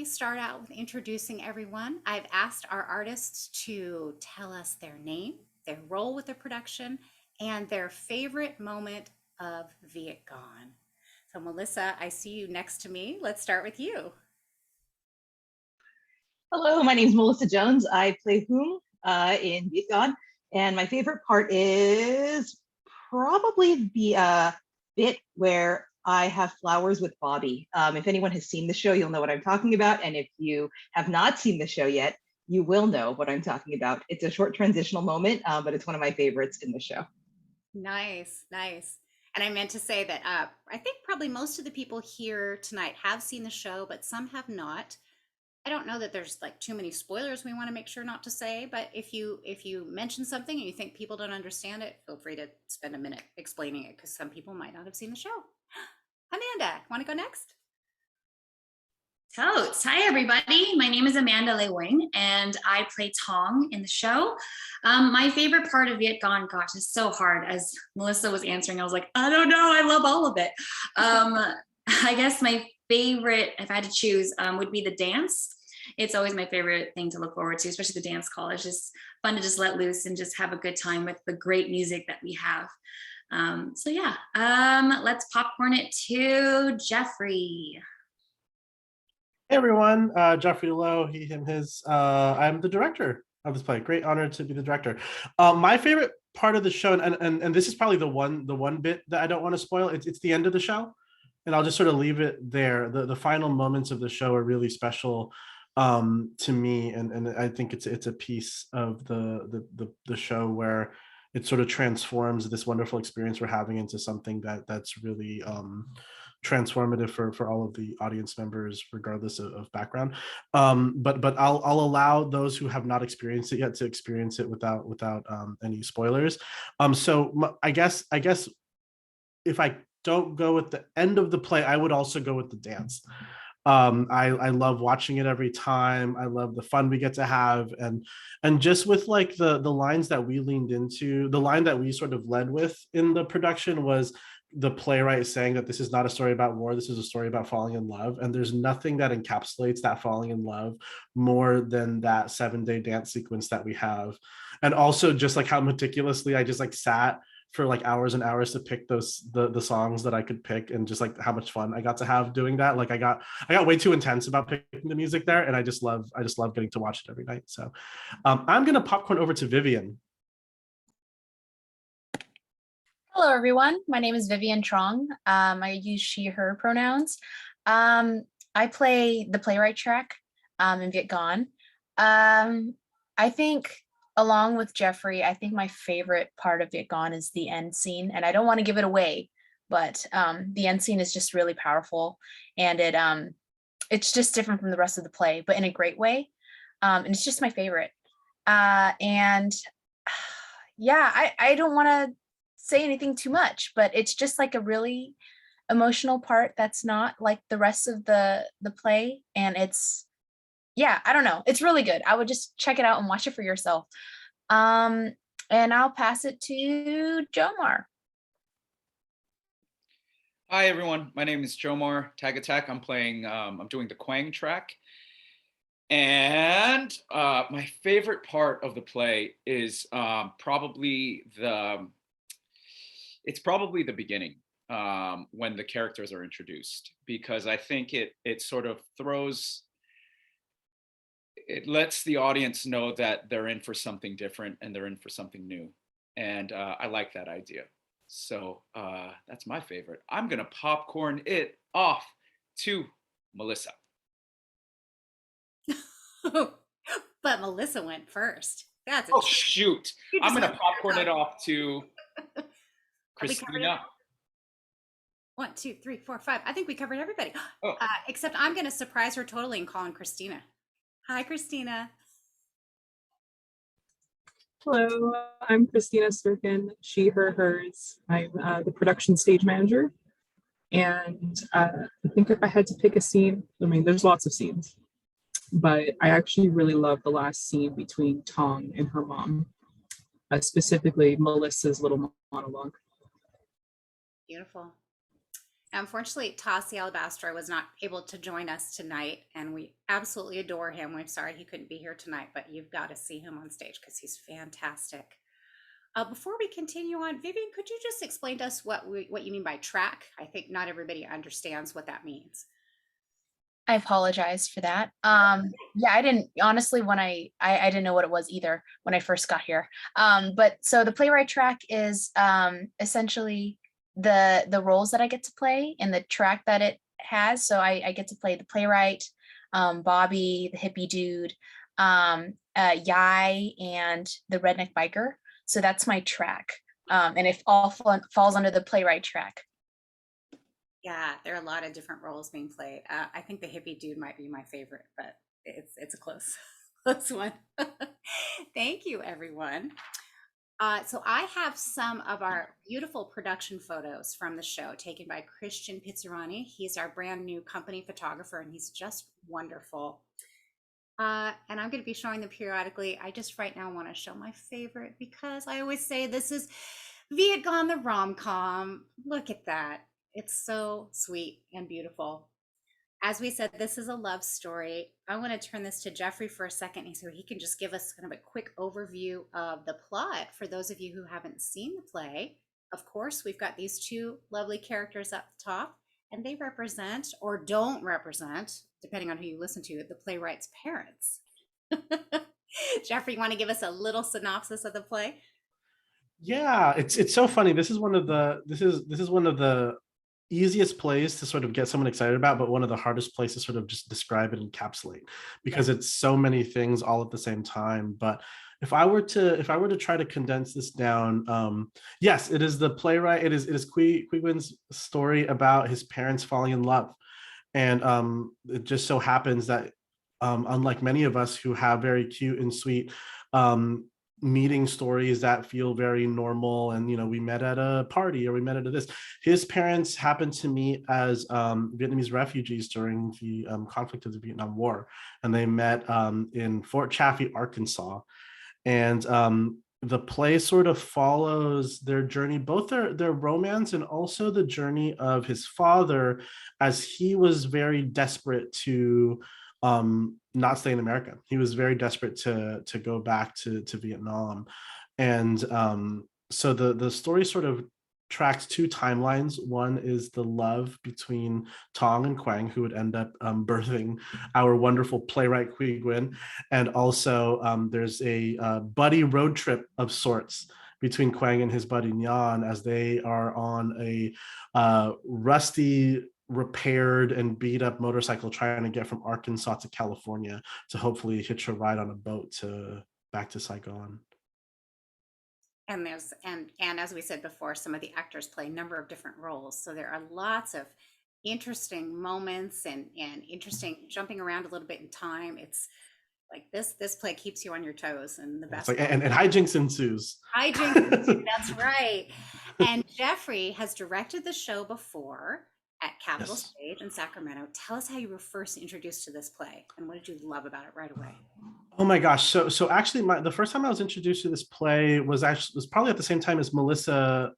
always start out with introducing everyone. I've asked our artists to tell us their name, their role with the production, and their favorite moment of Vietgone. So, Melissa, I see you next to me. Let's start with you. Hello, my name is Melissa Jones. I play Hung in Vietgone, and my favorite part is probably the bit where I have flowers with Bobby. If anyone has seen the show, you'll know what I'm talking about, and if you have not seen the show yet, you will know what I'm talking about. It's a short transitional moment, but it's one of my favorites in the show. Nice, nice. And I meant to say that I think probably most of the people here tonight have seen the show, but some have not. I don't know that there's like too many spoilers we want to make sure not to say, but if you mention something and you think people don't understand it, feel free to spend a minute explaining it because some people might not have seen the show. Amanda, want to go next? Totes. Hi, everybody. My name is Amanda Lewing, and I play Tong in the show. My favorite part of Vietgone, gosh, is so hard. As Melissa was answering, I was like, I don't know. I love all of it. I guess my favorite, if I had to choose, would be the dance. It's always my favorite thing to look forward to, especially the dance call. It's just fun to just let loose and just have a good time with the great music that we have. So yeah, let's popcorn it to Jeffrey. Hey everyone, Jeffrey Lowe, he, him, his. I'm the director of this play. Great honor to be the director. My favorite part of the show, and this is probably the one bit that I don't want to spoil. It's the end of the show, and I'll just sort of leave it there. The final moments of the show are really special to me, and I think it's a piece of the show where it sort of transforms this wonderful experience we're having into something that's really transformative for all of the audience members, regardless of background. But I'll allow those who have not experienced it yet to experience it without any spoilers. So I guess if I don't go with the end of the play, I would also go with the dance. I love watching it every time. I love the fun we get to have, and just with like the lines that we leaned into, the line that we sort of led with in the production was the playwright saying that this is not a story about war, this is a story about falling in love. And there's nothing that encapsulates that falling in love more than that 7-day dance sequence that we have. And also just like how meticulously I just like sat for like hours and hours to pick the songs that I could pick, and just like how much fun I got to have doing that. Like I got way too intense about picking the music there, and I just love getting to watch it every night. So I'm gonna popcorn over to Vivian. Hello, everyone. My name is Vivienne Truong. I use she, her pronouns. I play the playwright track in Vietgone. I think, along with Jeffrey, I think my favorite part of Vietgone is the end scene. And I don't want to give it away, but the end scene is just really powerful. And it's just different from the rest of the play, but in a great way. And it's just my favorite. And yeah, I don't want to say anything too much, but it's just like a really emotional part that's not like the rest of the play. And it's, yeah, I don't know, it's really good. I would just check it out and watch it for yourself. And I'll pass it to Jomar. Hi everyone, my name is Jomar Tagatac. I'm doing the Quang track. And my favorite part of the play is probably the beginning, when the characters are introduced, because I think it sort of it lets the audience know that they're in for something different and they're in for something new. And I like that idea. So that's my favorite. I'm gonna popcorn it off to Melissa. But Melissa went first. That's Oh shoot! I'm gonna popcorn it off to we Christina. 1, 2, 3, 4, 5. I think we covered everybody. Oh. Except I'm going to surprise her totally and call on Christina. Hi, Christina. Hello, I'm Christina Stern, she, her, hers. I'm the production stage manager. And I think if I had to pick a scene, I mean, there's lots of scenes, but I actually really love the last scene between Tong and her mom, specifically Melissa's little monologue. Beautiful. Unfortunately, Tassie Alabastra was not able to join us tonight, and we absolutely adore him. We're sorry he couldn't be here tonight, but you've got to see him on stage because he's fantastic. Before we continue on, Vivian, could you just explain to us what you mean by track? I think not everybody understands what that means. I apologize for that. Yeah, I didn't honestly when I didn't know what it was either when I first got here. But so the playwright track is essentially the roles that I get to play and the track that it has. So I get to play the playwright, Bobby, the hippie dude, Yai, and the redneck biker. So that's my track. And it all falls under the playwright track. Yeah, there are a lot of different roles being played. I think the hippie dude might be my favorite, but it's a close close one. Thank you, everyone. So I have some of our beautiful production photos from the show taken by Christian Pizzurani. He's our brand new company photographer, and he's just wonderful. And I'm going to be showing them periodically. I just right now want to show my favorite because I always say this is Vietgone the rom-com. Look at that. It's so sweet and beautiful. As we said, this is a love story. I want to turn this to Jeffrey for a second so he can just give us kind of a quick overview of the plot for those of you who haven't seen the play. Of course, we've got these two lovely characters up the top, and they represent or don't represent, depending on who you listen to, the playwright's parents. Jeffrey, you want to give us a little synopsis of the play? Yeah, it's so funny. This is one of the easiest plays to sort of get someone excited about, but one of the hardest plays to sort of just describe and encapsulate because it's so many things all at the same time. But if I were to try to condense this down, yes, it is the playwright. It is Qui Nguyen's story about his parents falling in love, and it just so happens that unlike many of us who have very cute and sweet meeting stories that feel very normal, and we met at a party or we met at this, his parents happened to meet as Vietnamese refugees during the conflict of the Vietnam War, and they met in Fort Chaffee, Arkansas. And the play sort of follows their journey, both their romance and also the journey of his father, as he was very desperate to not stay in America. He was very desperate to go back to Vietnam. And so the story sort of tracks two timelines. One is the love between Tong and Quang, who would end up birthing our wonderful playwright Qui Nguyen. And also there's a buddy road trip of sorts between Quang and his buddy Nhan as they are on a rusty, repaired and beat up motorcycle trying to get from Arkansas to California to hopefully hitch a ride on a boat back to Saigon. And there's and as we said before, some of the actors play a number of different roles, so there are lots of interesting moments and interesting jumping around a little bit in time. It's like this play keeps you on your toes, and the best. Like, and hijinks ensues. Hijinks, that's right. And Jeffrey has directed the show before at Capitol Stage in Sacramento. Tell us how you were first introduced to this play, and what did you love about it right away? Oh my gosh! So actually, the first time I was introduced to this play was probably at the same time as Melissa.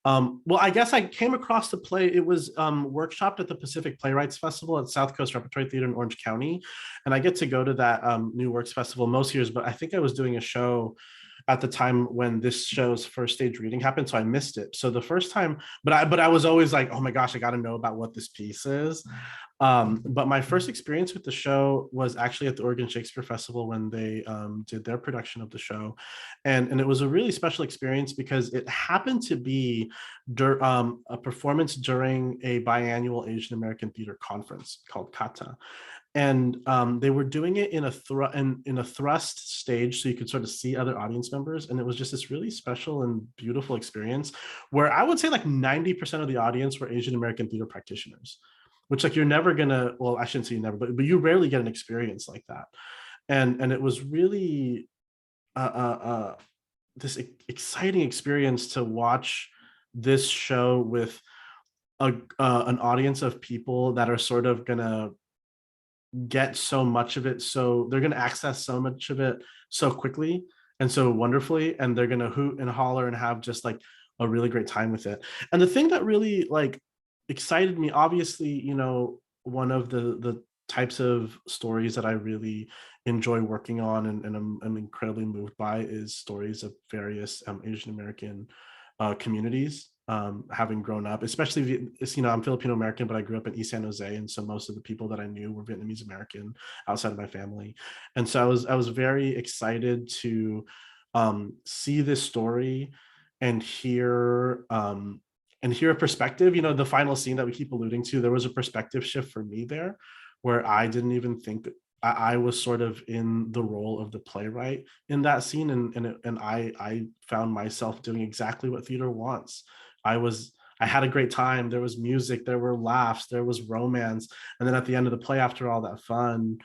Well, I guess I came across the play. It was workshopped at the Pacific Playwrights Festival at South Coast Repertory Theater in Orange County, and I get to go to that New Works Festival most years. But I think I was doing a show at the time when this show's first stage reading happened, so I missed it. So the first time, but I was always like, oh my gosh, I got to know about what this piece is. But my first experience with the show was actually at the Oregon Shakespeare Festival when they did their production of the show, and it was a really special experience because it happened to be a performance during a biannual Asian American theater conference called Kata. And they were doing it in a thrust stage, so you could sort of see other audience members, and it was just this really special and beautiful experience where I would say like 90% of the audience were Asian American theater practitioners, which like you're never gonna, well, I shouldn't say you never, but you rarely get an experience like that, and it was really this exciting experience to watch this show with an audience of people that are sort of gonna get so much of it, so they're going to access so much of it so quickly and so wonderfully, and they're going to hoot and holler and have just like a really great time with it. And the thing that really like excited me, obviously, you know, one of the types of stories that I really enjoy working on and I'm incredibly moved by is stories of various Asian American communities. Having grown up, especially, you know, I'm Filipino American, but I grew up in East San Jose, and so most of the people that I knew were Vietnamese American outside of my family, and so I was very excited to see this story and hear a perspective. You know, the final scene that we keep alluding to, there was a perspective shift for me there, where I didn't even think that I was sort of in the role of the playwright in that scene, and I found myself doing exactly what theater wants. I had a great time. There was music, there were laughs, there was romance, and then at the end of the play, after all that fun,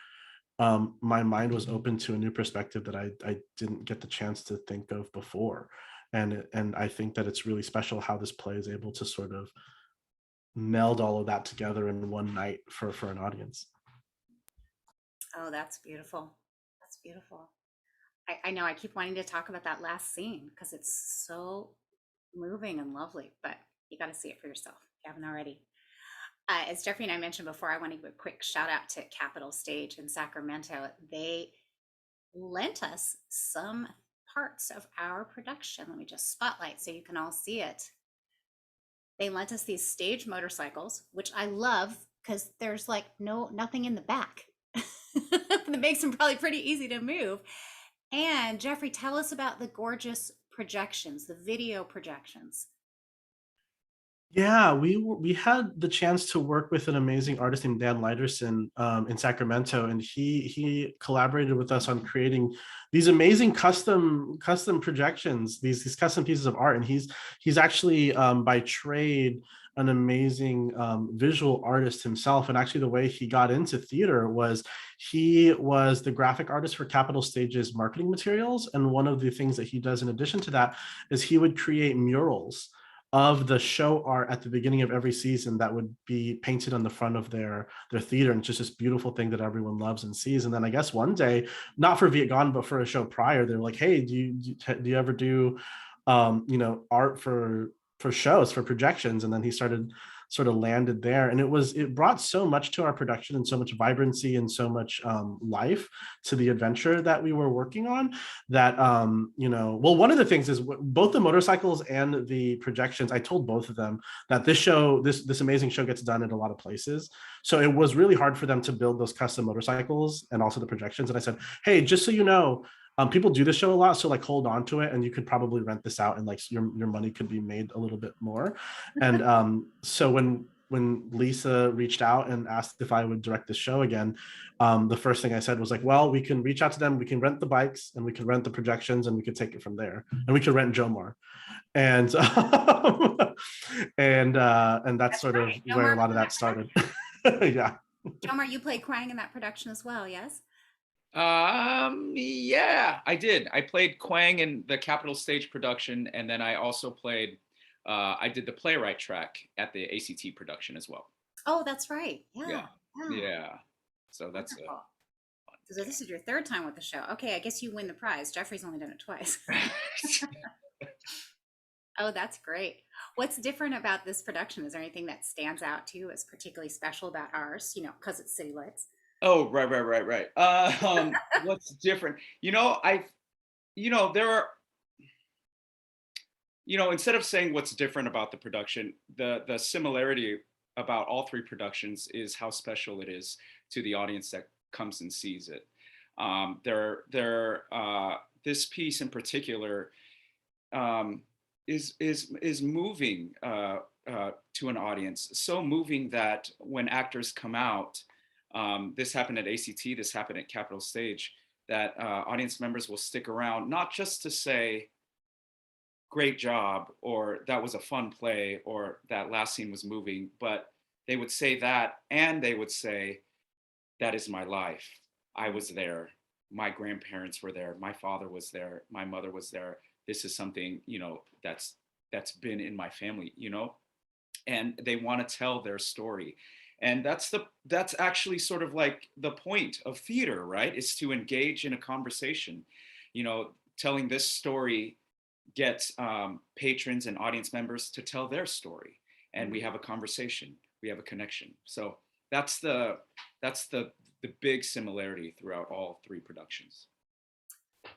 my mind was open to a new perspective that I didn't get the chance to think of before. And I think that it's really special how this play is able to sort of meld all of that together in one night for an audience. Oh, that's beautiful. That's beautiful. I know I keep wanting to talk about that last scene because it's so moving and lovely, but you got to see it for yourself if you haven't already. As Jeffrey and I mentioned before, I want to give a quick shout out to Capitol Stage in Sacramento. They lent us some parts of our production. Let me just spotlight so you can all see it. They lent us these stage motorcycles, which I love because there's like nothing in the back. That makes them probably pretty easy to move. And Jeffrey, tell us about the gorgeous projections, the video projections. Yeah, we had the chance to work with an amazing artist named Dan Larsen in Sacramento, and he collaborated with us on creating these amazing custom projections, these custom pieces of art. And he's actually by trade an amazing visual artist himself. And actually, the way he got into theater was he was the graphic artist for Capitol Stage's marketing materials. And one of the things that he does in addition to that is he would create murals of the show art at the beginning of every season that would be painted on the front of their theater, and just this beautiful thing that everyone loves and sees. And then I guess one day, not for Vietgone but for a show prior, they're like, hey, do you ever do you know, art for shows, for projections? And then he sort of landed there, and it brought so much to our production and so much vibrancy and so much life to the adventure that we were working on, that you know, well, one of the things is both the motorcycles and the projections, I told both of them that this amazing show gets done at a lot of places, so it was really hard for them to build those custom motorcycles and also the projections. And I said, hey, just so you know, people do this show a lot, so like hold on to it, and you could probably rent this out, and like your money could be made a little bit more. And so when Lisa reached out and asked if I would direct the show again, the first thing I said was like, well, we can reach out to them, we can rent the bikes, and we can rent the projections, and we could take it from there, and we could rent Jomar. And and that's sort right. of where a lot of that started. Yeah. Jomar, you played Qui Nguyen in that production as well, yes? Yeah, I did. I played Quang in the Capitol Stage production, and then I also played, I did the playwright track at the ACT production as well. Oh, that's right. Yeah. Yeah. So that's wonderful. So this is your third time with the show. Okay, I guess you win the prize. Jeffrey's only done it twice. Oh, that's great. What's different about this production? Is there anything that stands out to you as particularly special about ours, you know, because it's City Lights? Oh, right. What's different? You know, there are, instead of saying what's different about the production, the similarity about all three productions is how special it is to the audience that comes and sees it. This piece in particular is moving to an audience, so moving that when actors come out, this happened at ACT, this happened at Capitol Stage, that audience members will stick around, not just to say, great job, or that was a fun play, or that last scene was moving, but they would say that, and they would say, that is my life. I was there. My grandparents were there. My father was there. My mother was there. This is something, that's been in my family, and they want to tell their story. And that's actually sort of like the point of theater, right? Is to engage in a conversation. Telling this story gets patrons and audience members to tell their story. and we have a conversation, we have a connection. So that's the big similarity throughout all three productions.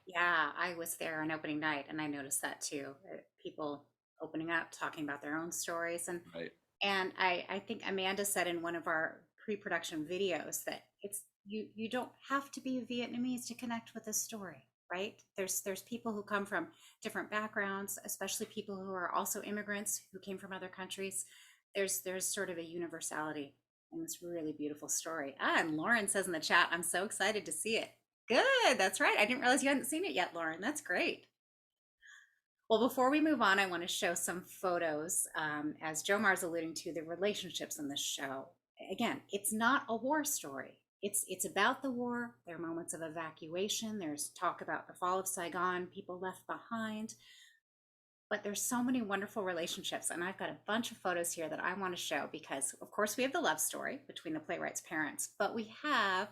Yeah, I was there on opening night and I noticed that too. People opening up, talking about their own stories. Right. And I think Amanda said in one of our pre-production videos that it's you don't have to be Vietnamese to connect with a story, right? There's people who come from different backgrounds, especially people who are also immigrants who came from other countries. There's sort of a universality in this really beautiful story. And Lauren says in the chat, I'm so excited to see it. Good, that's right. I didn't realize you hadn't seen it yet, Lauren. That's great. Well, before we move on, I want to show some photos. As Jomar's alluding to, the relationships in this show. Again, it's not a war story. It's about the war. There are moments of evacuation. There's talk about the fall of Saigon, people left behind. But there's so many wonderful relationships. And I've got a bunch of photos here that I want to show because, of course, we have the love story between the playwright's parents, but we have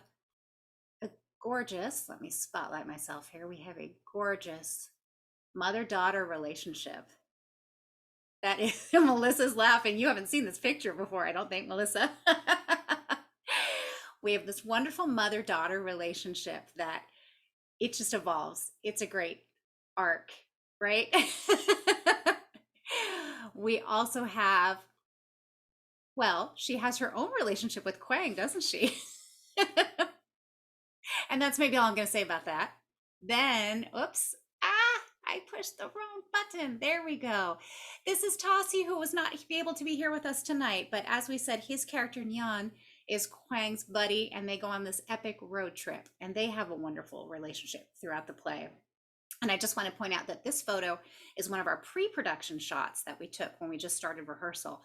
a gorgeous, let me spotlight myself here. We have a gorgeous mother-daughter relationship. That is, Melissa's laughing. You haven't seen this picture before, I don't think, Melissa. We have this wonderful mother-daughter relationship that it just evolves. It's a great arc, right? We also have, well, she has her own relationship with Quang, doesn't she? And that's maybe all I'm going to say about that. Then, oops, I pushed the wrong button. There we go. This is Tassi, who was not able to be here with us tonight. But as we said, his character Nguyen is Quang's buddy, and they go on this epic road trip. And they have a wonderful relationship throughout the play. And I just want to point out that this photo is one of our pre-production shots that we took when we just started rehearsal.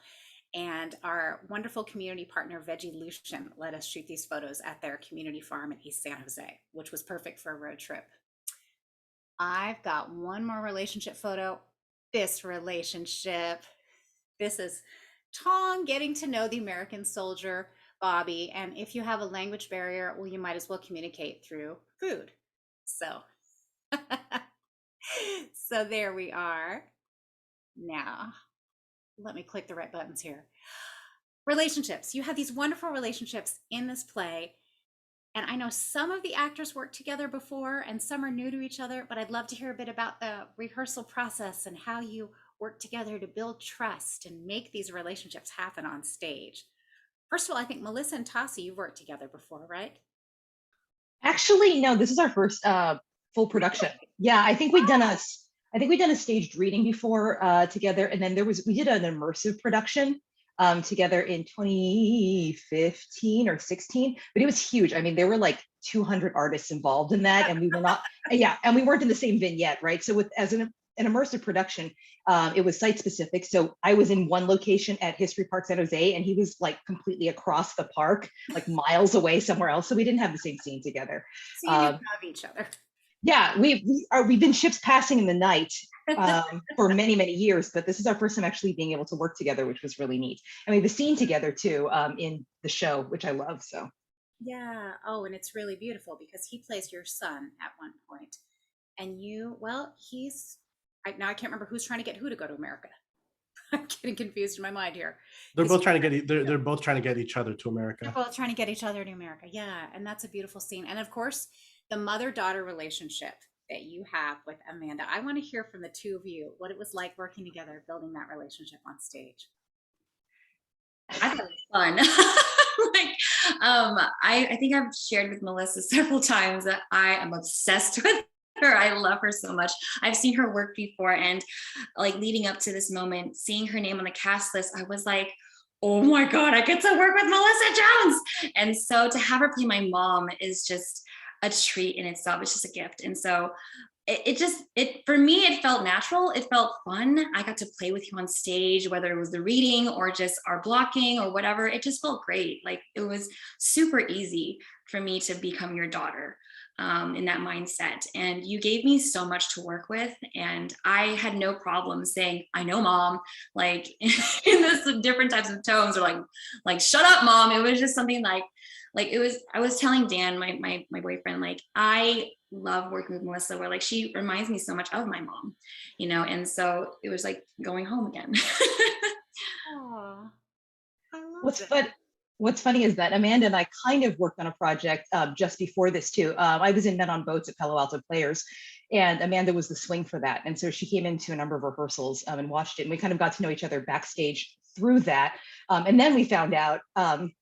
And our wonderful community partner, Vietgone, let us shoot these photos at their community farm in East San Jose, which was perfect for a road trip. I've got one more relationship photo. This relationship. This is Tong getting to know the American soldier, Bobby. And if you have a language barrier, well, you might as well communicate through food. So, so there we are. Now, let me click the right buttons here. Relationships. You have these wonderful relationships in this play. And I know some of the actors worked together before and some are new to each other, but I'd love to hear a bit about the rehearsal process and how you work together to build trust and make these relationships happen on stage. First of all, I think Melissa and Tassi, you've worked together before, right? Actually, no, this is our first full production. Yeah, I think we'd done a staged reading before together, and then we did an immersive production together in 2015 or 16, but it was huge. I mean, there were like 200 artists involved in that, and we were not, yeah, and we weren't in the same vignette, right? So as an immersive production, it was site specific. So I was in one location at History Park San Jose, and he was like completely across the park, like miles away somewhere else. So we didn't have the same scene together. So you didn't have each other. Yeah, we've been ships passing in the night for many, many years, but this is our first time actually being able to work together, which was really neat. And we have a scene together too in the show, which I love. So yeah. Oh, and it's really beautiful because he plays your son at one point, and you, well, now I can't remember who's trying to get who to go to America. I'm getting confused in my mind here. They're both trying to get they're both trying to get each other to America. They're both trying to get each other to America. Yeah, and that's a beautiful scene. And of course, the mother-daughter relationship that you have with Amanda. I want to hear from the two of you what it was like working together, building that relationship on stage. I thought it was fun. I think I've shared with Melissa several times that I am obsessed with her. I love her so much. I've seen her work before, and like leading up to this moment, seeing her name on the cast list, I was like, oh my God, I get to work with Melissa Jones. And so to have her play my mom is just a treat in itself. It's just a gift. And so it for me, it felt natural. It felt fun. I got to play with you on stage, whether it was the reading or just our blocking or whatever. It just felt great. Like it was super easy for me to become your daughter in that mindset. And you gave me so much to work with. And I had no problem saying, I know, Mom, like in this different types of tones, or like, shut up, Mom. It was just something like it was, I was telling Dan, my boyfriend, like, I love working with Melissa, where like, she reminds me so much of my mom, and so it was like going home again. Oh, I love What's that. fun, what's funny is that Amanda and I kind of worked on a project just before this too. I was in Men on Boats at Palo Alto Players, and Amanda was the swing for that. And so she came into a number of rehearsals and watched it, and we kind of got to know each other backstage through that. And then we found out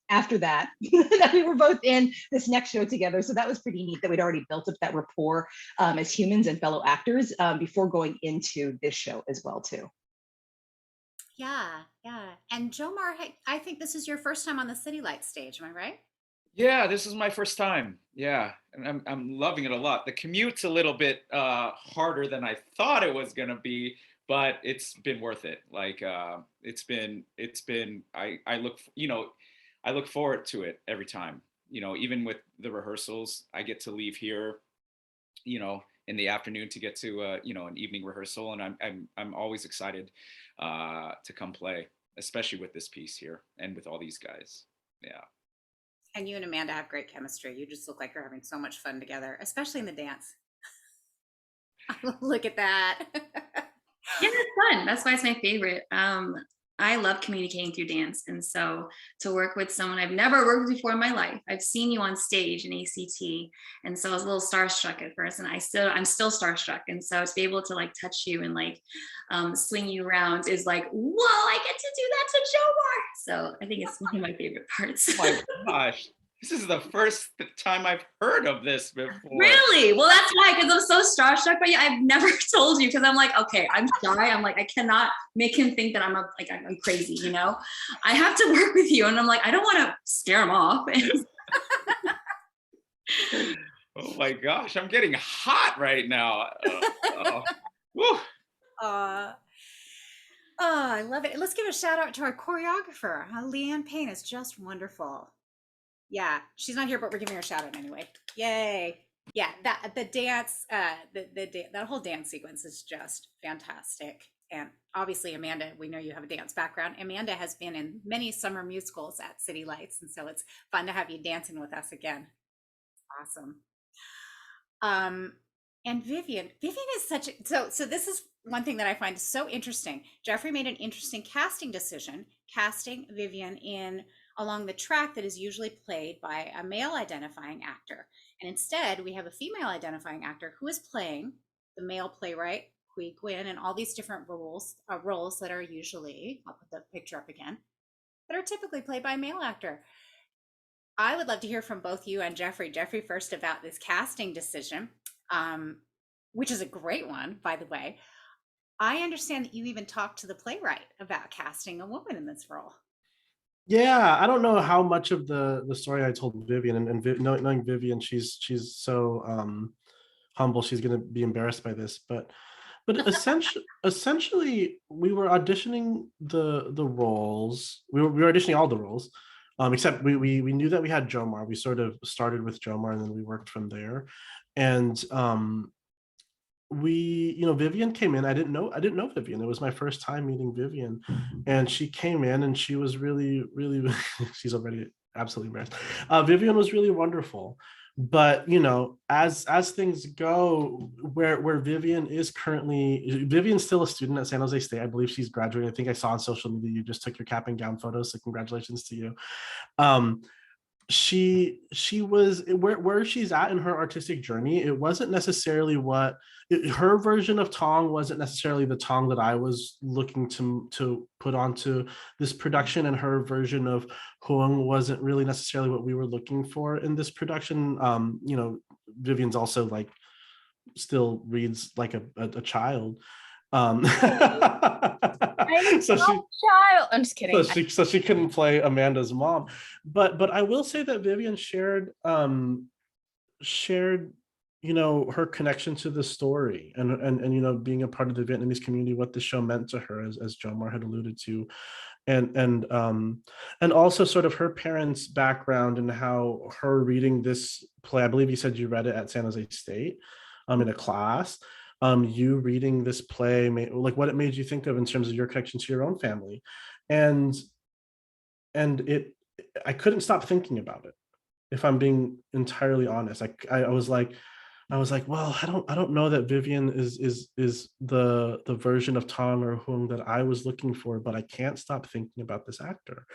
after that that we were both in this next show together. So that was pretty neat that we'd already built up that rapport as humans and fellow actors before going into this show as well too. Yeah, yeah. And Jomar, I think this is your first time on the City Lights stage, am I right? Yeah, this is my first time. Yeah, and I'm loving it a lot. The commute's a little bit harder than I thought it was gonna be, but it's been worth it. Like it's been I look I look forward to it every time. Even with the rehearsals, I get to leave here, in the afternoon to get to an evening rehearsal, and I'm always excited to come play, especially with this piece here and with all these guys. Yeah. And you and Amanda have great chemistry. You just look like you're having so much fun together, especially in the dance. Look at that. Yeah, it's fun. That's why it's my favorite. I love communicating through dance. And so to work with someone I've never worked with before in my life, I've seen you on stage in ACT. And so I was a little starstruck at first, and I'm still starstruck. And so to be able to like touch you and like swing you around is like, whoa, I get to do that to Jomar. So I think it's one of my favorite parts. Oh my gosh. This is the first time I've heard of this before. Really? Well, that's why, because I'm so starstruck by you. I've never told you because I'm like, okay, I'm shy. I'm like, I cannot make him think that I'm crazy, I have to work with you. And I'm like, I don't want to scare him off. Oh my gosh, I'm getting hot right now. Woo. Oh, I love it. Let's give a shout out to our choreographer. Leanne Payne is just wonderful. Yeah, she's not here, but we're giving her a shout out anyway. Yay. Yeah, the dance, that whole dance sequence is just fantastic. And obviously, Amanda, we know you have a dance background. Amanda has been in many summer musicals at City Lights, and so it's fun to have you dancing with us again. Awesome. And Vivian is such so this is one thing that I find so interesting. Jeffrey made an interesting casting decision, casting Vivian in along the track that is usually played by a male identifying actor. And instead, we have a female identifying actor who is playing the male playwright, Qui Nguyen, and all these different roles that are usually, I'll put the picture up again, that are typically played by a male actor. I would love to hear from both you and Jeffrey. Jeffrey first about this casting decision, which is a great one, by the way. I understand that you even talked to the playwright about casting a woman in this role. Yeah, I don't know how much of the story I told Vivian, and knowing Vivian, she's so humble. She's going to be embarrassed by this, but essentially, we were auditioning the roles. We were auditioning all the roles, except we knew that we had Jomar. We sort of started with Jomar, and then we worked from there, and Vivian came in. I didn't know Vivian. It was my first time meeting Vivian, and she came in and she was really she's already absolutely embarrassed. Vivian was really wonderful, but as things go, where Vivian is currently, Vivian's still a student at San Jose State. I believe she's graduating. I think I saw on social media you just took your cap and gown photos, so congratulations to you. She was where she's at in her artistic journey. It wasn't necessarily her version of Tong wasn't necessarily the Tong that I was looking to put onto this production, and her version of Huang wasn't really necessarily what we were looking for in this production. Vivian's also like still reads like a child. So child. I'm just kidding. So she couldn't play Amanda's mom, but I will say that Vivian shared her connection to the story, and being a part of the Vietnamese community, what the show meant to her, as Jomar had alluded to, and also sort of her parents' background and how her reading this play. I believe you said you read it at San Jose State, in a class. You reading this play, like what it made you think of in terms of your connection to your own family, and I couldn't stop thinking about it. If I'm being entirely honest, I was like, I was like, well, I don't know that Vivian is the version of Tong or Hung that I was looking for, but I can't stop thinking about this actor.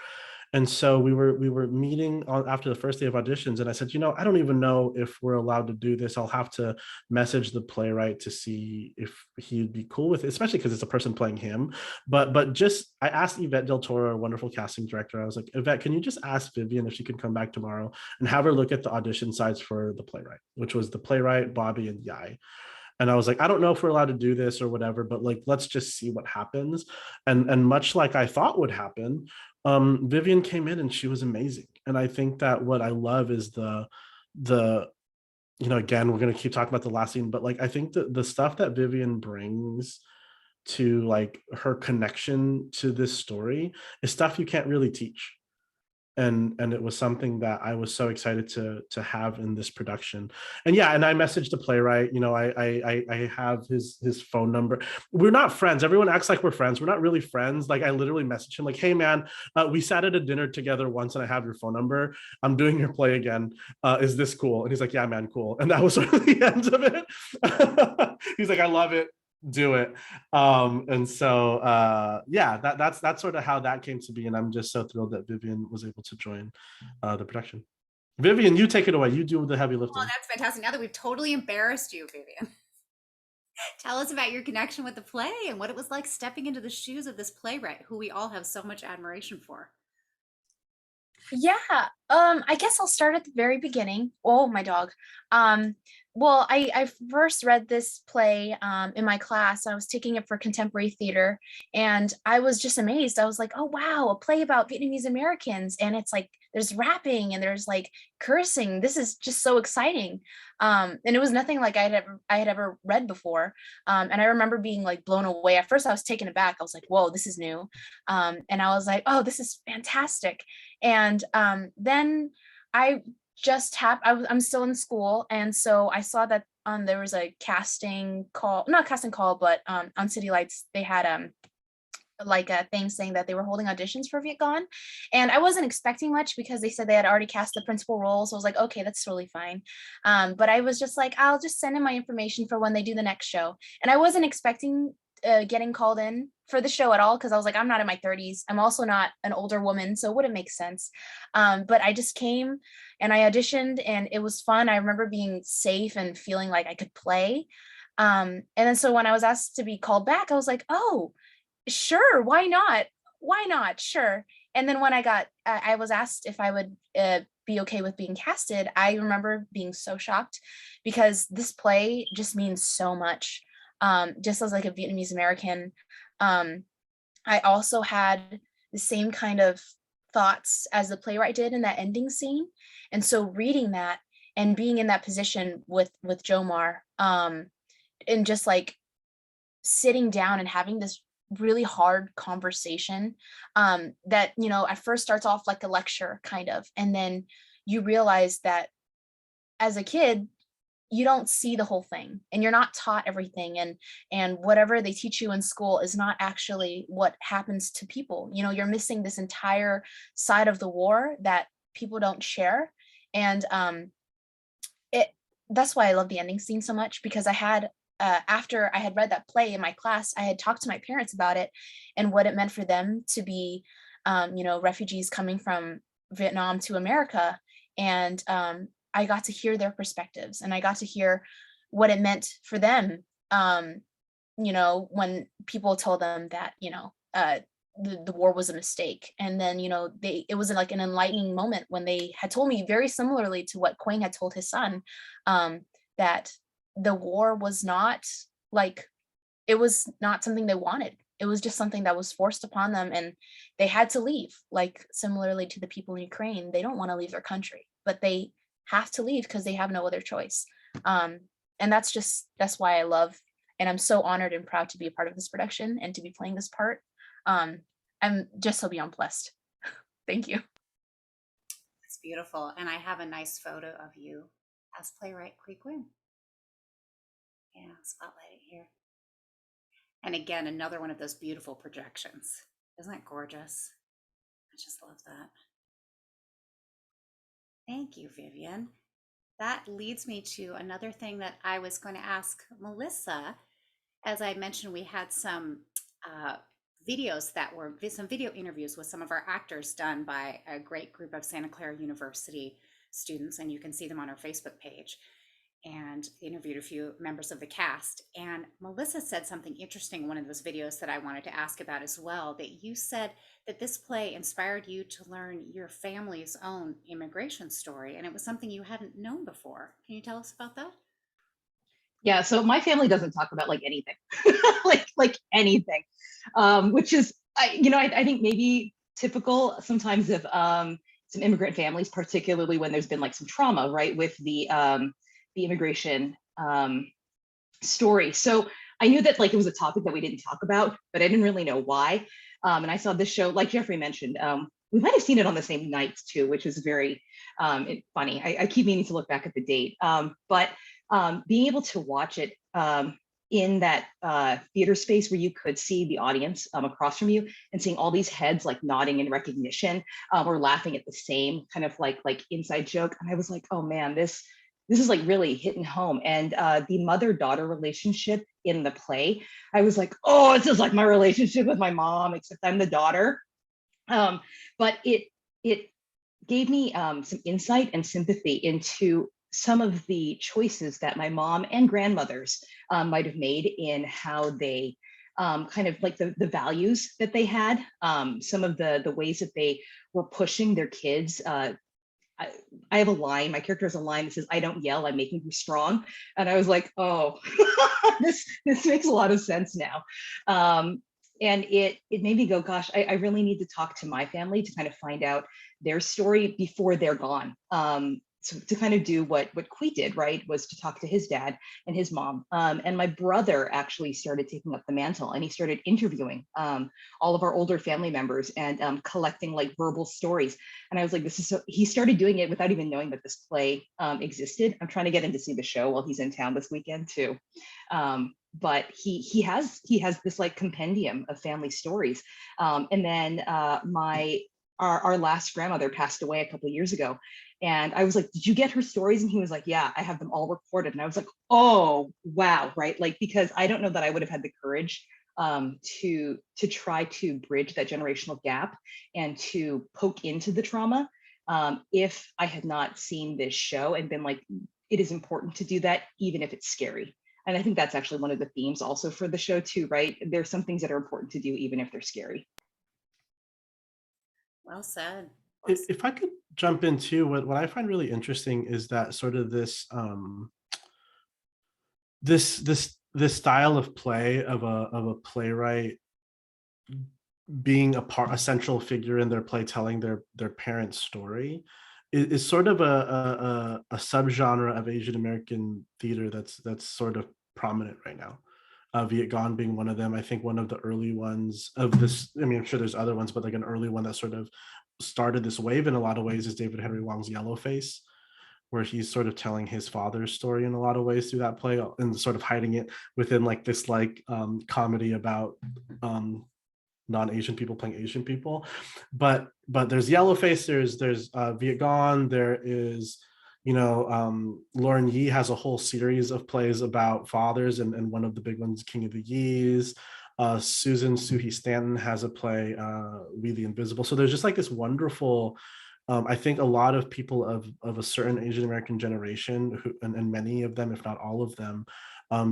And so we were meeting on after the first day of auditions, and I said, I don't even know if we're allowed to do this. I'll have to message the playwright to see if he'd be cool with it, especially because it's a person playing him. But just I asked Yvette Del Toro, a wonderful casting director. I was like, Yvette, can you just ask Vivian if she can come back tomorrow and have her look at the audition sites for the playwright, which was the playwright, Bobby, and Yai. And I was like, I don't know if we're allowed to do this or whatever, but like, let's just see what happens. And much like I thought would happen, Vivian came in and she was amazing. And I think that what I love is the again, we're gonna keep talking about the last scene, but like I think that the stuff that Vivian brings to like her connection to this story is stuff you can't really teach. And it was something that I was so excited to have in this production. And yeah, and I messaged the playwright. I have his phone number. We're not friends. Everyone acts like we're friends. We're not really friends. Like I literally messaged him like, "Hey man, we sat at a dinner together once, and I have your phone number. I'm doing your play again. Is this cool?" And he's like, "Yeah, man, cool." And that was sort of the end of it. He's like, "I love it. Do it." And so yeah, that's sort of how that came to be, and I'm just so thrilled that Vivian was able to join the production. Vivian, you take it away. You do the heavy lifting. Oh, that's fantastic. Now that we've totally embarrassed you, Vivian, tell us about your connection with the play and what it was like stepping into the shoes of this playwright who we all have so much admiration for. Yeah, I guess I'll start at the very beginning. Oh, my dog. Well, I first read this play in my class. I was taking it for contemporary theater, and I was just amazed. I was like, oh, wow, a play about Vietnamese Americans. And it's like, there's rapping and there's like cursing. This is just so exciting. And it was nothing like I had ever read before. And I remember being like blown away. At first I was taken aback. I was like, whoa, this is new. And I was like, oh, this is fantastic. And then I I'm still in school, and so I saw that there was a casting call, not casting call, but on City Lights they had like a thing saying that they were holding auditions for Vietgone, and I wasn't expecting much because they said they had already cast the principal role. So I was like, okay, that's totally fine. But I was just like, I'll just send in my information for when they do the next show, and I wasn't expecting getting called in for the show at all because I was like, I'm not in my 30s. I'm also not an older woman, so it wouldn't make sense. But I just came and I auditioned, and it was fun. I remember being safe and feeling like I could play. And then so when I was asked to be called back, I was like, oh, sure, why not? Why not? Sure. And then when I was asked if I would be okay with being casted, I remember being so shocked because this play just means so much. Just as like a Vietnamese American, I also had the same kind of thoughts as the playwright did in that ending scene. And so reading that and being in that position with Jomar, and just like sitting down and having this really hard conversation that at first starts off like a lecture kind of, and then you realize that as a kid you don't see the whole thing and you're not taught everything, and whatever they teach you in school is not actually what happens to people. You're missing this entire side of the war that people don't share. And that's why I love the ending scene so much, because I had after I had read that play in my class, I had talked to my parents about it and what it meant for them to be refugees coming from Vietnam to America. And I got to hear their perspectives, and I got to hear what it meant for them. When people told them that, the war was a mistake. And then, it was like an enlightening moment when they had told me very similarly to what Quang had told his son, that the war was not it was not something they wanted. It was just something that was forced upon them, and they had to leave. Like similarly to the people in Ukraine, they don't want to leave their country, but they have to leave because they have no other choice. And that's why I love, and I'm so honored and proud to be a part of this production and to be playing this part. I'm just so beyond blessed. Thank you. It's beautiful. And I have a nice photo of you as playwright Qui Nguyen. Yeah, spotlight it here. And again, another one of those beautiful projections. Isn't that gorgeous? I just love that. Thank you, Vivian. that leads me to another thing that I was going to ask Melissa. As I mentioned, we had some uh, videos that were some video interviews with some of our actors done by a great group of Santa Clara University students, and you can see them on our Facebook page. And interviewed a few members of the cast. And Melissa said something interesting in one of those videos that I wanted to ask about as well, that you said that this play inspired you to learn your family's own immigration story, and it was something you hadn't known before. Can you tell us about that? Yeah, so my family doesn't talk about like anything, like anything, which is I think maybe typical sometimes of some immigrant families, particularly when there's been like some trauma, right, with the immigration story. So I knew that like it was a topic that we didn't talk about, but I didn't really know why. And I saw this show, like Jeffrey mentioned, we might have seen it on the same nights too, which is very funny. I keep meaning to look back at the date, but being able to watch it in that theater space where you could see the audience across from you and seeing all these heads like nodding in recognition or laughing at the same kind of like inside joke, and I was like, oh man, this is like really hitting home. And the mother-daughter relationship in the play, I was like, oh, this is like my relationship with my mom, except I'm the daughter. But it gave me some insight and sympathy into some of the choices that my mom and grandmothers might have made in how they kind of like the values that they had, some of the ways that they were pushing their kids. I have a line, my character has a line that says, I don't yell, I'm making you strong. And I was like, oh, this makes a lot of sense now. And it made me go, gosh, I really need to talk to my family to kind of find out their story before they're gone. So to kind of do what Qui did, right, was to talk to his dad and his mom. And my brother actually started taking up the mantle, and he started interviewing all of our older family members and collecting like verbal stories. And I was like, this is so, he started doing it without even knowing that this play existed. I'm trying to get him to see the show while he's in town this weekend too. But he has this like compendium of family stories. And then our last grandmother passed away a couple of years ago. And I was like, did you get her stories? And he was like, yeah, I have them all recorded. And I was like, oh, wow, right? Like, because I don't know that I would have had the courage to try to bridge that generational gap and to poke into the trauma if I had not seen this show and been like, it is important to do that, even if it's scary. And I think that's actually one of the themes also for the show too, right? There's some things that are important to do, even if they're scary. Well said. If I could jump in too, what I find really interesting is that sort of this style of play of a playwright being a central figure in their play, telling their parents' story, is sort of a subgenre of Asian American theater that's sort of prominent right now. Vietgone being one of them. I think one of the early ones of this, I mean, I'm sure there's other ones, but like an early one that sort of started this wave in a lot of ways is David Henry Wong's Yellowface, where he's sort of telling his father's story in a lot of ways through that play and sort of hiding it within like this like comedy about non-Asian people playing Asian people. But there's Yellowface, there's Vietgone, there is, you know, Lauren Yee has a whole series of plays about fathers, and one of the big ones, King of the Yees. Susan Suhi Stanton has a play, We the Invisible. So there's just like this wonderful, I think a lot of people of a certain Asian American generation, who, and many of them, if not all of them,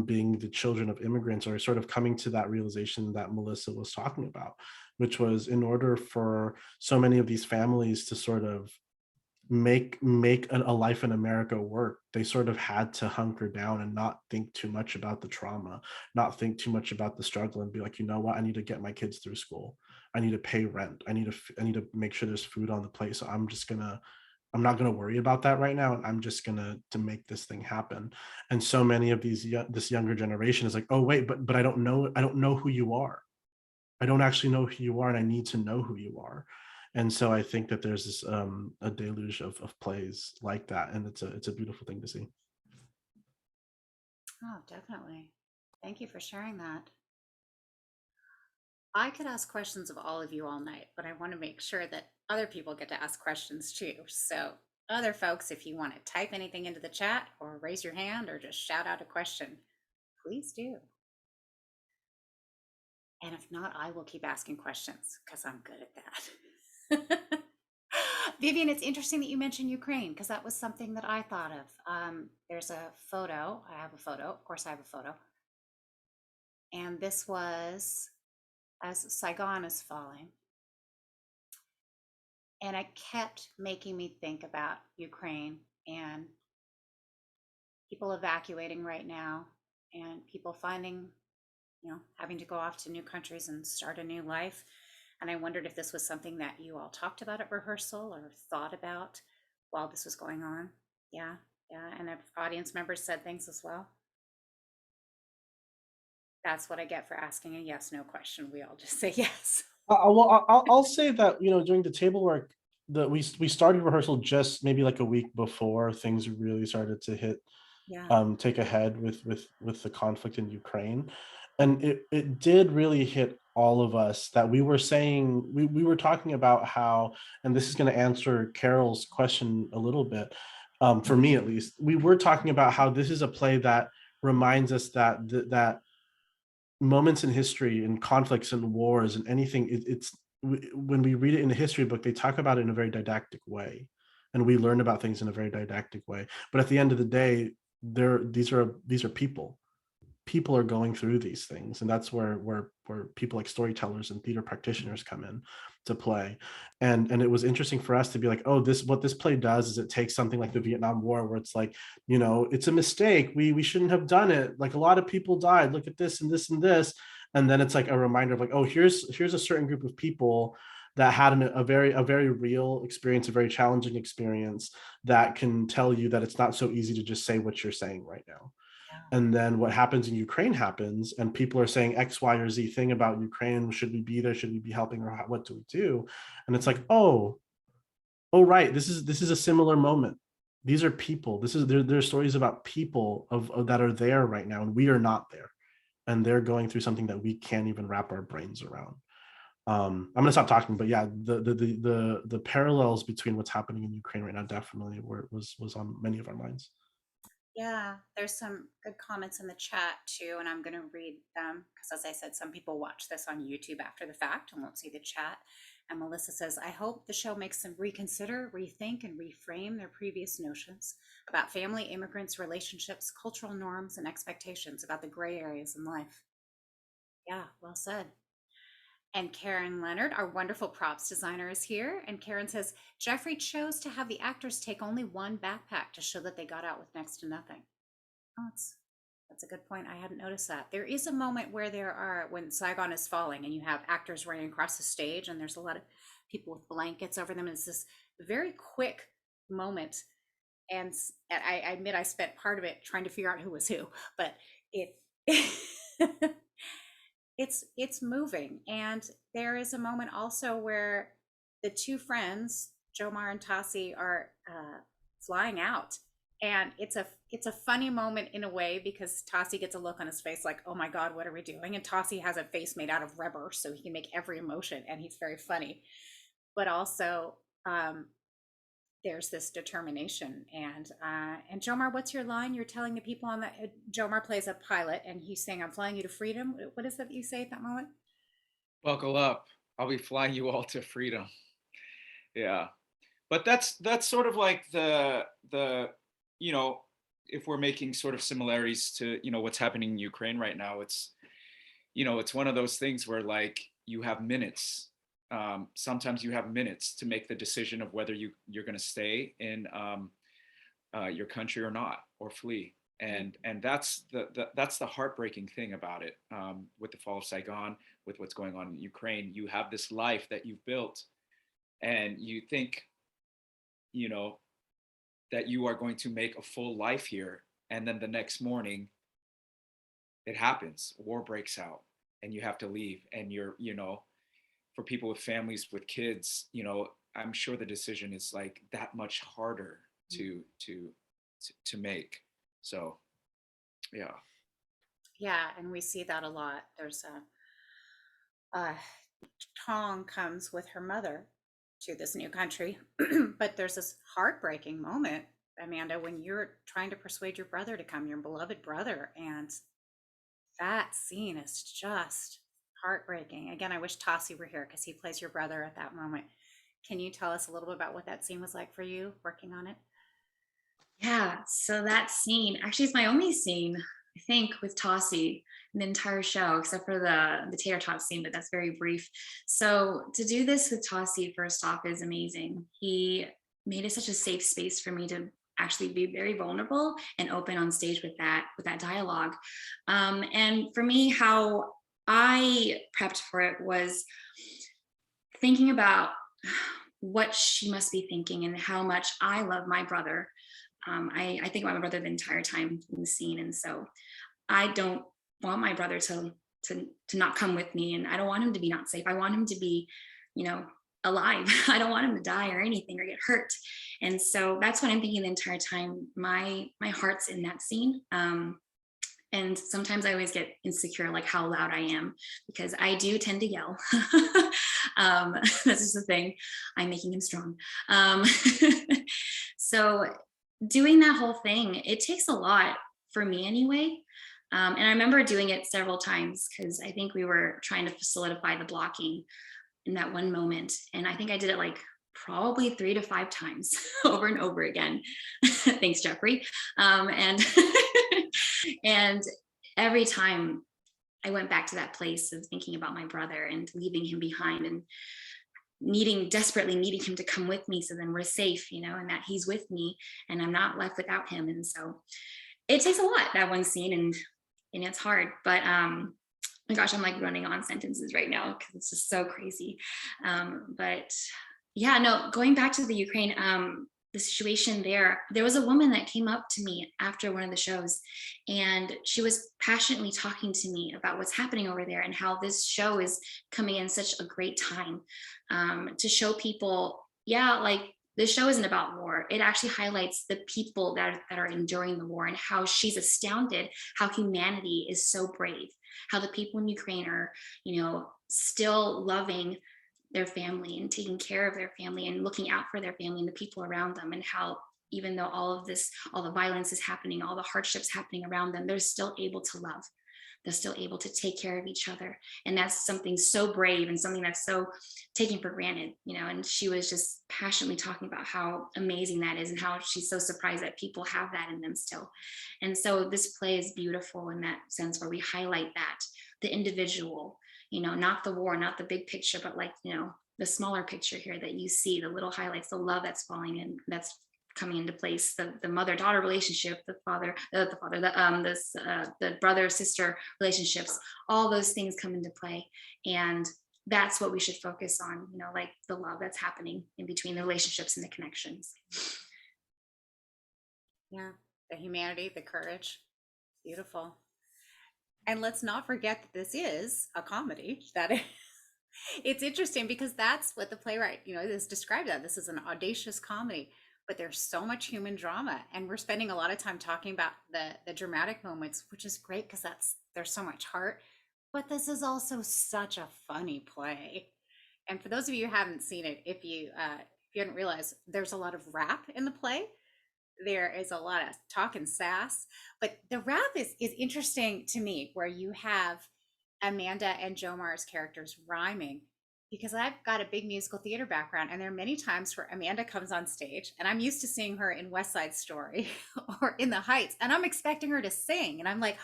being the children of immigrants, are sort of coming to that realization that Melissa was talking about, which was in order for so many of these families to sort of make a life in America work, they sort of had to hunker down and not think too much about the trauma, not think too much about the struggle, and be like, you know what, I need to get my kids through school. I need to pay rent. I need to make sure there's food on the plate. So I'm not gonna worry about that right now. I'm just gonna to make this thing happen. And so many of this younger generation is like, oh wait, but I don't know who you are. I don't actually know who you are, and I need to know who you are. And so I think that there's this a deluge of plays like that, and it's a beautiful thing to see. Oh, definitely. Thank you for sharing that. I could ask questions of all of you all night, but I want to make sure that other people get to ask questions too. So Other folks, if you want to type anything into the chat or raise your hand or just shout out a question, please do. And if not, I will keep asking questions because I'm good at that. Vivian, it's interesting that you mentioned Ukraine because that was something that I thought of. There's a photo. I have a photo. Of course, I have a photo. And this was as Saigon is falling. And it kept making me think about Ukraine and people evacuating right now and people finding, having to go off to new countries and start a new life. And I wondered if this was something that you all talked about at rehearsal or thought about while this was going on. Yeah. And if audience members said things as well. That's what I get for asking a yes, no question. We all just say yes. Well, I'll say that, during the table work, that we started rehearsal just maybe like a week before things really started to hit, take a head with the conflict in Ukraine. And it did really hit all of us that we were saying, we were talking about how, and this is going to answer Carol's question a little bit, for me at least, we were talking about how this is a play that reminds us that moments in history and conflicts and wars and anything, it's when we read it in a history book, they talk about it in a very didactic way, and we learn about things in a very didactic way. But at the end of the day, these are people are going through these things, and that's where people like storytellers and theater practitioners come in to play. And it was interesting for us to be like, oh, what this play does is it takes something like the Vietnam War, where it's like, it's a mistake, we shouldn't have done it, like a lot of people died, look at this and this and this, and then it's like a reminder of like, oh, here's a certain group of people that had a very real experience, a very challenging experience, that can tell you that it's not so easy to just say what you're saying right now. And then what happens in Ukraine happens, and people are saying X, Y, or Z thing about Ukraine. Should we be there? Should we be helping, or what do we do? And it's like, oh, right. This is a similar moment. These are people. There are stories about people of that are there right now, and we are not there, and they're going through something that we can't even wrap our brains around. I'm gonna stop talking, but yeah, the parallels between what's happening in Ukraine right now definitely was on many of our minds. Yeah, there's some good comments in the chat too, and I'm going to read them because, as I said, some people watch this on YouTube after the fact and won't see the chat. And Melissa says, I hope the show makes them reconsider, rethink, and reframe their previous notions about family, immigrants, relationships, cultural norms, and expectations about the gray areas in life. Yeah, well said. And Karen Leonard, our wonderful props designer, is here. And Karen says, Jeffrey chose to have the actors take only one backpack to show that they got out with next to nothing. Oh, that's a good point. I hadn't noticed that. There is a moment where when Saigon is falling and you have actors running across the stage and there's a lot of people with blankets over them. And it's this very quick moment. And I admit I spent part of it trying to figure out who was who, but it it's moving. And there is a moment also where the two friends, Jomar and Tassi, are flying out, and it's a funny moment in a way because Tassi gets a look on his face like, oh my god, what are we doing? And Tassi has a face made out of rubber, so he can make every emotion, and he's very funny. But also there's this determination. And Jomar, what's your line? You're telling the people on that. Jomar plays a pilot, and he's saying, "I'm flying you to freedom." What is that you say at that moment? Buckle up. I'll be flying you all to freedom. Yeah, but that's sort of like the if we're making sort of similarities to what's happening in Ukraine right now, it's it's one of those things where like you have minutes. Sometimes you have minutes to make the decision of whether you're going to stay in your country or not, or flee. And that's the heartbreaking thing about it. With the fall of Saigon, with what's going on in Ukraine, you have this life that you've built, and you think, that you are going to make a full life here, and then the next morning, it happens. War breaks out, and you have to leave, and you're, for people with families with kids, I'm sure the decision is like that much harder to make. So, yeah. Yeah, and we see that a lot. There's Tong comes with her mother, to this new country. But there's this heartbreaking moment, Amanda, when you're trying to persuade your brother to come, your beloved brother, and that scene is just heartbreaking. Again, I wish Tassi were here because he plays your brother at that moment. Can you tell us a little bit about what that scene was like for you working on it? Yeah, so that scene actually is my only scene, I think, with Tossie in the entire show, except for the tater tot scene, but that's very brief. So to do this with Tossie, first off, is amazing. He made it such a safe space for me to actually be very vulnerable and open on stage with that dialogue. And for me, how I prepped for it was thinking about what she must be thinking and how much I love my brother. I think about my brother the entire time in the scene, and so I don't want my brother to not come with me, and I don't want him to be not safe. I want him to be, alive. I don't want him to die or anything or get hurt. And so that's what I'm thinking the entire time. My heart's in that scene. And sometimes I always get insecure, like how loud I am, because I do tend to yell. That's just the thing. I'm making him strong. So doing that whole thing, it takes a lot for me anyway. And I remember doing it several times because I think we were trying to solidify the blocking in that one moment. And I think I did it like probably 3 to 5 times over and over again. Thanks, Jeffrey. And and every time I went back to that place of thinking about my brother and leaving him behind and desperately needing him to come with me, so then we're safe, and that he's with me and I'm not left without him. And so it takes a lot, that one scene, and it's hard, but my gosh, I'm like running on sentences right now because it's just so crazy. But yeah, no, going back to the Ukraine, the situation there was a woman that came up to me after one of the shows, and she was passionately talking to me about what's happening over there and how this show is coming in such a great time, to show people, like, this show isn't about war. It actually highlights the people that are enduring the war, and how she's astounded how humanity is so brave, how the people in Ukraine are, still loving their family and taking care of their family and looking out for their family and the people around them, and how even though all the violence is happening, all the hardships happening around them, they're still able to love. They're still able to take care of each other. And that's something so brave and something that's so taken for granted, and she was just passionately talking about how amazing that is and how she's so surprised that people have that in them still. And so this play is beautiful in that sense, where we highlight that, the individual, not the war, not the big picture, but like, the smaller picture here that you see, the little highlights, the love that's falling in, that's coming into place, the mother-daughter relationship, the brother-sister relationships, all those things come into play. And that's what we should focus on, like the love that's happening in between the relationships and the connections. Yeah, the humanity, the courage, beautiful. And let's not forget that this is a comedy. It's interesting because that's what the playwright, is described as. This is an audacious comedy, but there's so much human drama, and we're spending a lot of time talking about the dramatic moments, which is great because there's so much heart. But this is also such a funny play. And for those of you who haven't seen it, if you hadn't realized, there's a lot of rap in the play. There is a lot of talk and sass, but the rap is interesting to me, where you have Amanda and Jomar's characters rhyming, because I've got a big musical theater background, and there are many times where Amanda comes on stage, and I'm used to seeing her in West Side Story or in The Heights, and I'm expecting her to sing, and I'm like,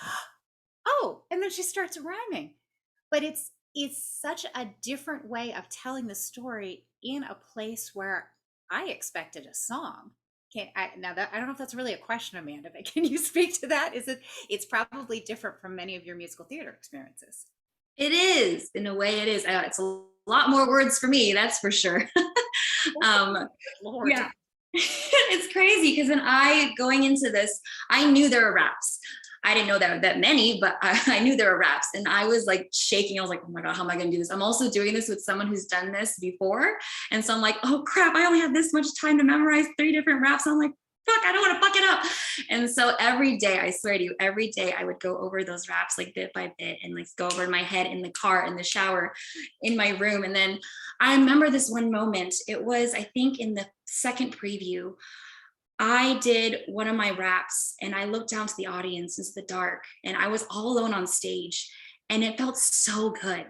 oh, and then she starts rhyming. But it's such a different way of telling the story in a place where I expected a song. I don't know if that's really a question, Amanda, but can you speak to that? It's probably different from many of your musical theater experiences. It is, in a way it is. It's a lot more words for me, that's for sure. Lord. Yeah. It's crazy because going into this, I knew there were raps. I didn't know that many, but I knew there were raps, and I was like shaking. I was like, oh my God, how am I going to do this? I'm also doing this with someone who's done this before. And so I'm like, oh crap, I only have this much time to memorize 3 different raps. I'm like, fuck, I don't want to fuck it up. And so every day, I swear to you, every day I would go over those raps like bit by bit, and like go over in my head, in the car, in the shower, in my room. And then I remember this one moment. It was, I think, in the second preview. I did one of my raps and I looked down to the audience into the dark and I was all alone on stage and it felt so good.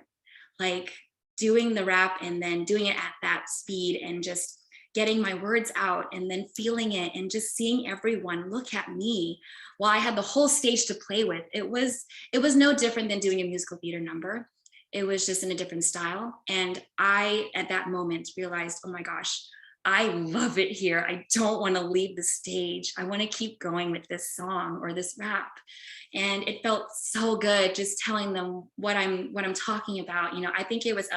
Like doing the rap and then doing it at that speed and just getting my words out and then feeling it and just seeing everyone look at me while I had the whole stage to play with. It was no different than doing a musical theater number. It was just in a different style. And I, at that moment, realized, oh my gosh, I love it here. I don't want to leave the stage. I want to keep going with this song or this rap. And it felt so good just telling them what I'm talking about. You know, I think it was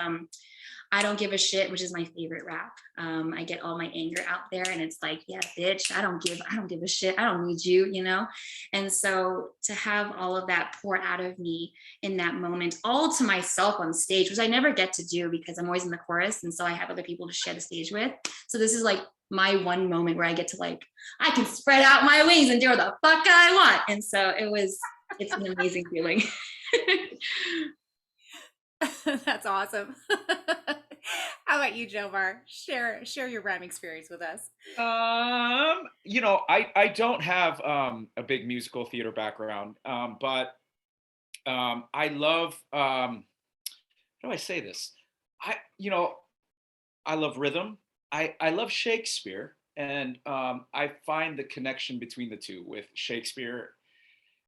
I Don't Give a Shit, which is my favorite rap. I get all my anger out there and it's like, yeah, bitch, I don't give a shit. I don't need you, you know? And so to have all of that pour out of me in that moment, all to myself on stage, which I never get to do because I'm always in the chorus. And so I have other people to share the stage with. So this is like my one moment where I get to like, I can spread out my wings and do what the fuck I want. And so it's an amazing feeling. That's awesome. How about you, Jomar? Share your rhyme experience with us. You know, I don't have a big musical theater background, but I love how do I say this? I love rhythm. I love Shakespeare, and I find the connection between the two with Shakespeare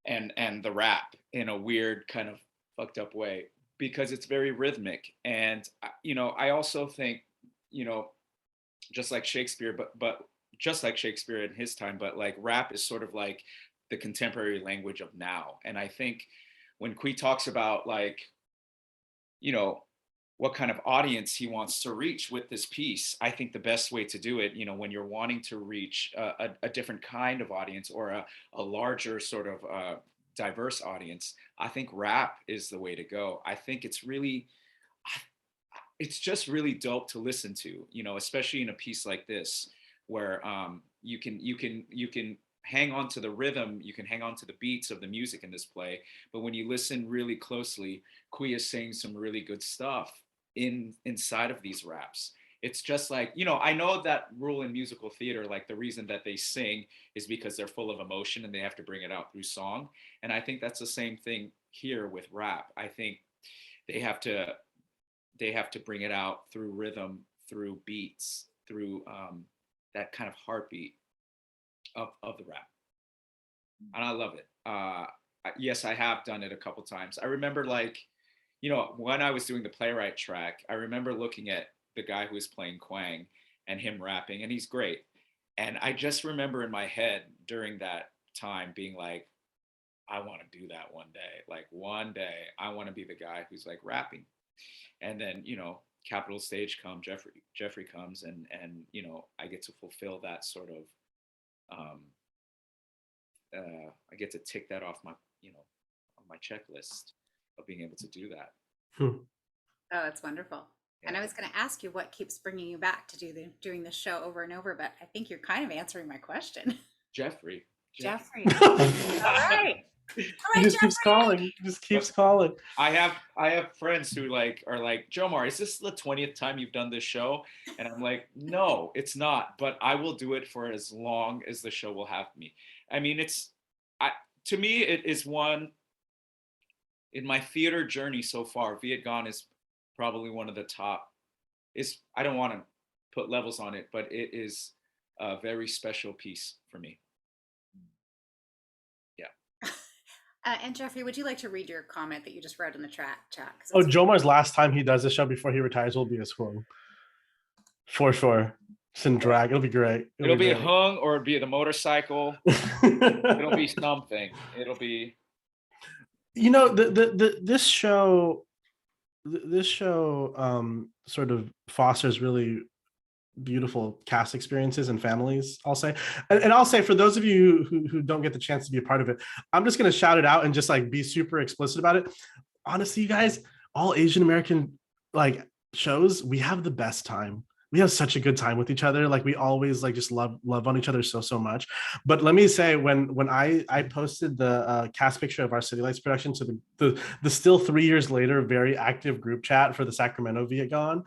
and the rap in a weird kind of fucked up way, because it's very rhythmic. And, you know, I also think, you know, just like Shakespeare, but just like Shakespeare in his time, but like rap is sort of like the contemporary language of now. And I think when Qui talks about like, you know, what kind of audience he wants to reach with this piece, I think the best way to do it, you know, when you're wanting to reach a different kind of audience or a larger sort of diverse audience, I think rap is the way to go. I think it's just really dope to listen to, you know, especially in a piece like this, where you can hang on to the rhythm, you can hang on to the beats of the music in this play, but when you listen really closely, Qui is saying some really good stuff inside of these raps. It's just like, you know, I know that rule in musical theater, like the reason that they sing is because they're full of emotion and they have to bring it out through song. And I think that's the same thing here with rap. I think they have to bring it out through rhythm, through beats, through that kind of heartbeat of the rap. And I love it. Yes, I have done it a couple times. I remember, like, you know, when I was doing the playwright track, I remember looking at the guy who was playing Quang and him rapping, and he's great. And I just remember in my head during that time being like, I want to do that one day. Like one day I want to be the guy who's like rapping. And then, you know, Capital Stage comes, Jeffrey comes, and you know, I get to fulfill that sort of I get to tick that off my, you know, on my checklist of being able to do that. Oh, that's wonderful. Yeah. And I was going to ask you what keeps bringing you back to doing this show over and over, but I think you're kind of answering my question. Jeffrey. Jeffrey. All right. He just keeps calling. He just keeps calling. I have friends who are like, Jomar, is this the 20th time you've done this show? And I'm like, no, it's not, but I will do it for as long as the show will have me. I mean, to me, it is one, in my theater journey so far, Vietgone is probably one of the top. I don't want to put levels on it, but it is a very special piece for me. Yeah. And Jeffrey, would you like to read your comment that you just wrote in the chat? Oh, Jomar's last time he does the show before he retires will be a swing. For sure. It's in drag. It'll be great. It'll be a hung, or it'll be the motorcycle. It'll be something. It'll be. You know, this show sort of fosters really beautiful cast experiences and families, I'll say. And I'll say, for those of you who don't get the chance to be a part of it, I'm just going to shout it out and just like be super explicit about it. Honestly, you guys, all Asian American like shows, we have the best time. We have such a good time with each other. Like we always like just love on each other so much. But let me say, when I posted the cast picture of our City Lights production to the still 3 years later very active group chat for the Sacramento Vietgone,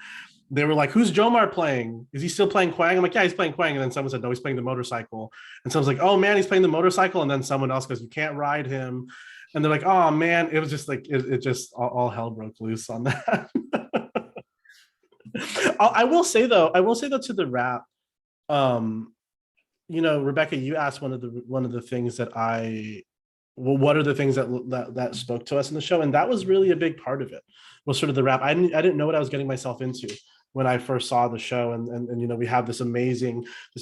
they were like, "Who's Jomar playing? Is he still playing Quang?" I'm like, "Yeah, he's playing Quang." And then someone said, "No, he's playing the motorcycle." And someone's like, "Oh man, he's playing the motorcycle." And then someone else goes, "You can't ride him." And they're like, "Oh man," it was just like it just all hell broke loose on that. I will say though to the rap, Rebecca, you asked one of the things that what are the things that spoke to us in the show, and that was really a big part of it, was sort of the rap. I didn't know what I was getting myself into when I first saw the show, and we have this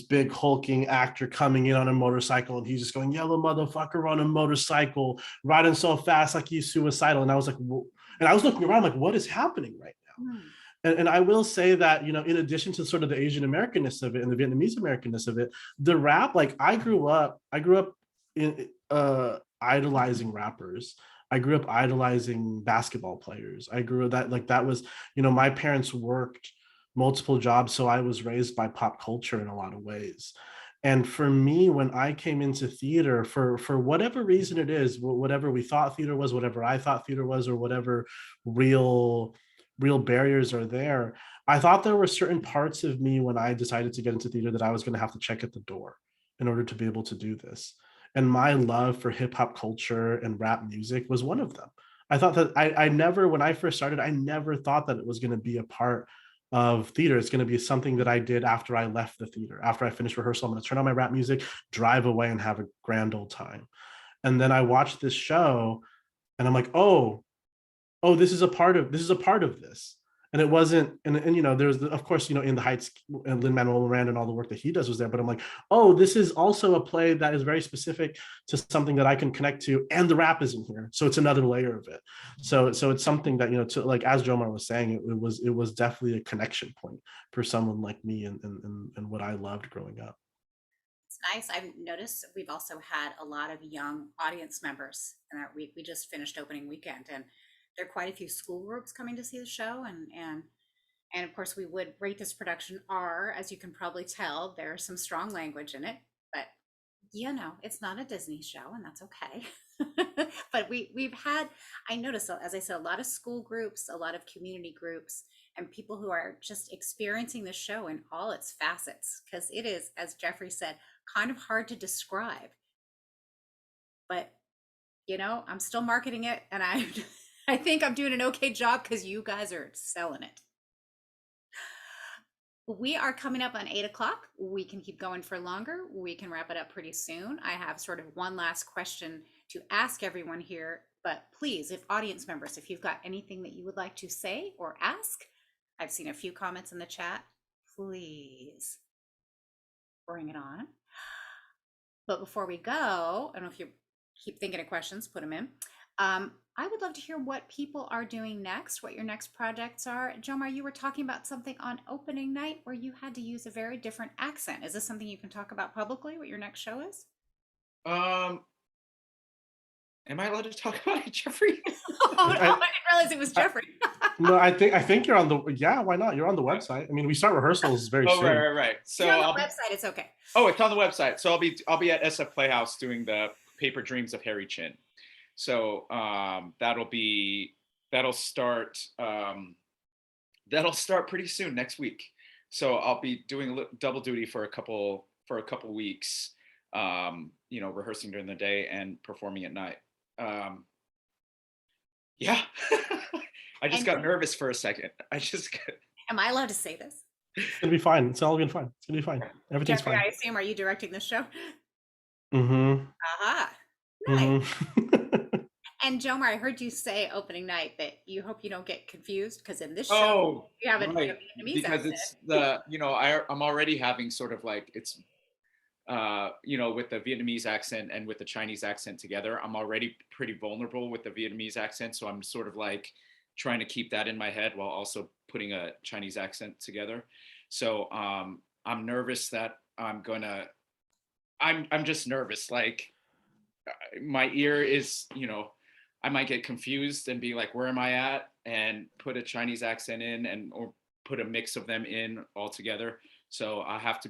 big hulking actor coming in on a motorcycle, and he's just going, "Yellow motherfucker on a motorcycle, riding so fast like he's suicidal," and I was like, whoa. And I was looking around like, what is happening right now? And I will say that, in addition to sort of the Asian Americanness of it and the Vietnamese Americanness of it, the rap, like I grew up in idolizing rappers. I grew up idolizing basketball players. I grew up that was, my parents worked multiple jobs, so I was raised by pop culture in a lot of ways. And for me, when I came into theater, for whatever reason it is, whatever we thought theater was, whatever I thought theater was, or whatever real barriers are there, I thought there were certain parts of me when I decided to get into theater that I was going to have to check at the door in order to be able to do this. And my love for hip hop culture and rap music was one of them. I thought that I never, when I first started, I never thought that it was going to be a part of theater. It's going to be something that I did after I left the theater. After I finished rehearsal, I'm going to turn on my rap music, drive away, and have a grand old time. And then I watched this show and I'm like, oh, this is a part of this. And it wasn't, and there's of course, In the Heights and Lin-Manuel Miranda and all the work that he does was there, but I'm like, oh, this is also a play that is very specific to something that I can connect to, and the rap is in here, so it's another layer of it. So it's something that, to, like, as Jomar was saying, it was definitely a connection point for someone like me and what I loved growing up. It's nice. I've noticed we've also had a lot of young audience members in our week. We just finished opening weekend, and there are quite a few school groups coming to see the show, and of course we would rate this production R. As you can probably tell, there's some strong language in it, but it's not a Disney show, and that's okay. But we've had, I noticed, as I said, a lot of school groups, a lot of community groups, and people who are just experiencing the show in all its facets, because it is, as Jeffrey said, kind of hard to describe. But I'm still marketing it, and I think I'm doing an okay job because you guys are selling it. We are coming up on 8 o'clock. We can keep going for longer. We can wrap it up pretty soon. I have sort of one last question to ask everyone here, but please, if audience members, if you've got anything that you would like to say or ask, I've seen a few comments in the chat. Please bring it on. But before we go, I don't know if you keep thinking of questions, put them in. I would love to hear what people are doing next, what your next projects are. Jomar, you were talking about something on opening night where you had to use a very different accent. Is this something you can talk about publicly, what your next show is? Am I allowed to talk about it, Jeffrey? I didn't realize it was Jeffrey. No, I think you're on the, why not? You're on the website. I mean, we start rehearsals very soon. Right. So you're on the website, it's okay. Oh, it's on the website. So I'll be at SF Playhouse doing the Paper Dreams of Harry Chin. So that'll start pretty soon, next week. So I'll be doing double duty for a couple weeks, rehearsing during the day and performing at night. Yeah. I just got nervous for a second. Am I allowed to say this? It's gonna be fine. It's all gonna be fine. It's gonna be fine. Everything's Jeffrey, fine. I assume, are you directing this show? Mm-hmm. Aha. Nice. Mm-hmm. And Jomar, I heard you say opening night that you hope you don't get confused, because in this show you have a Vietnamese because accent. it's I'm already having sort of like it's with the Vietnamese accent and with the Chinese accent together, I'm already pretty vulnerable with the Vietnamese accent, so I'm sort of like trying to keep that in my head while also putting a Chinese accent together. So I'm nervous that I'm just nervous, like my ear is, I might get confused and be like, where am I at? And put a Chinese accent in or put a mix of them in all together. So I have to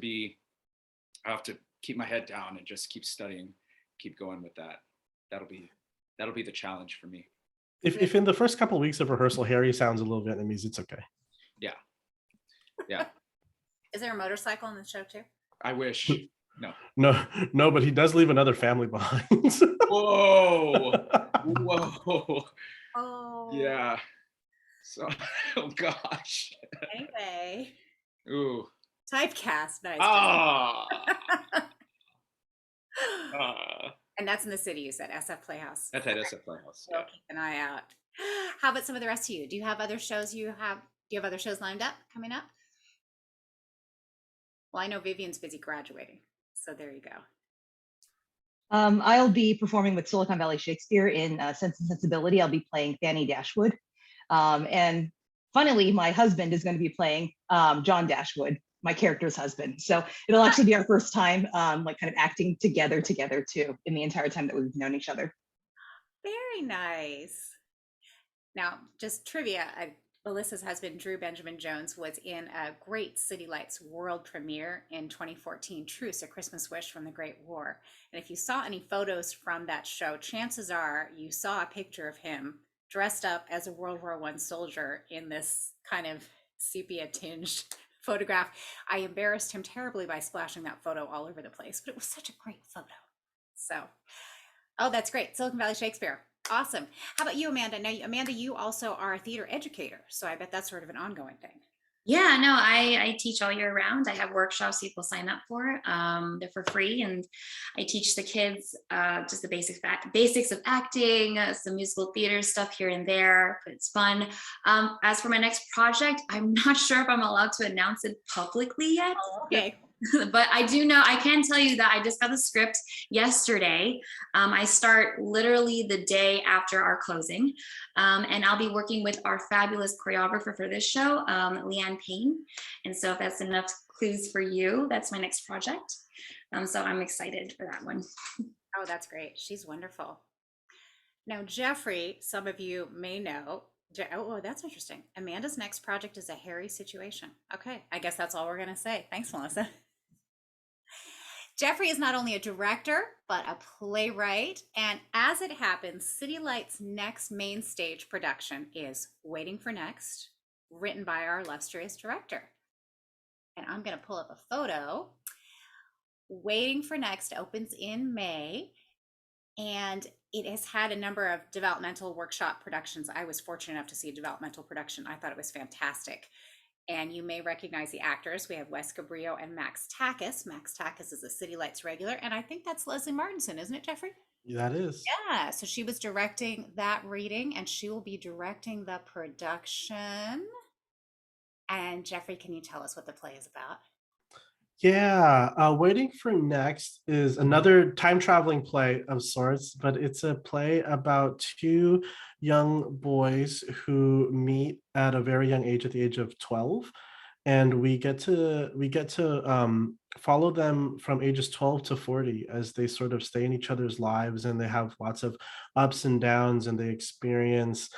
keep my head down and just keep studying, keep going with that. That'll be the challenge for me. If in the first couple of weeks of rehearsal, Harry sounds a little Vietnamese, it's okay. Yeah. Yeah. Is there a motorcycle in the show too? I wish. No. No, but he does leave another family behind. Whoa. Whoa. Oh. Yeah. So, oh gosh. Anyway. Ooh. Typecast. Nice. Ah. And that's in the city, you said, SF Playhouse. That's at SF Playhouse. We'll keep an eye out. How about some of the rest of you? Do you have other shows do you have other shows lined up coming up? Well, I know Vivian's busy graduating, so there you go. I'll be performing with Silicon Valley Shakespeare in Sense and Sensibility. I'll be playing Fanny Dashwood. And funnily, my husband is going to be playing John Dashwood, my character's husband. So it'll actually be our first time like kind of acting together too in the entire time that we've known each other. Very nice. Now, just trivia, Melissa's husband, Drew Benjamin Jones, was in a great City Lights world premiere in 2014, Truce, A Christmas Wish from the Great War. And if you saw any photos from that show, chances are you saw a picture of him dressed up as a World War I soldier in this kind of sepia-tinged photograph. I embarrassed him terribly by splashing that photo all over the place, but it was such a great photo. So, oh, that's great. Silicon Valley Shakespeare. Awesome. How about you, Amanda? Now, Amanda, you also are a theater educator, so I bet that's sort of an ongoing thing. Yeah, no, I teach all year round. I have workshops people sign up for. They're for free, and I teach the kids just the basics of acting, some musical theater stuff here and there, but it's fun. As for my next project, I'm not sure if I'm allowed to announce it publicly yet. Oh, okay. But I do know, I can tell you that I just got the script yesterday. I start literally the day after our closing. And I'll be working with our fabulous choreographer for this show, Leanne Payne. And so if that's enough clues for you, that's my next project. So I'm excited for that one. Oh, that's great. She's wonderful. Now, Jeffrey, some of you may know, oh, that's interesting. Amanda's next project is a hairy situation. Okay, I guess that's all we're going to say. Thanks, Melissa. Jeffrey is not only a director, but a playwright. And as it happens, City Lights' next main stage production is Waiting for Next, written by our illustrious director. And I'm going to pull up a photo. Waiting for Next opens in May, and it has had a number of developmental workshop productions. I was fortunate enough to see a developmental production. I thought it was fantastic. And you may recognize the actors. We have Wes Cabrillo and Max Takis. Max Takis is a City Lights regular, and I think that's Leslie Martinson, isn't it, Jeffrey? That is. Yeah, so she was directing that reading, and she will be directing the production. And Jeffrey, can you tell us what the play is about? Yeah, Waiting for Next is another time traveling play of sorts, but it's a play about two young boys who meet at a very young age, at the age of 12, and we get to follow them from ages 12 to 40 as they sort of stay in each other's lives, and they have lots of ups and downs, and they experience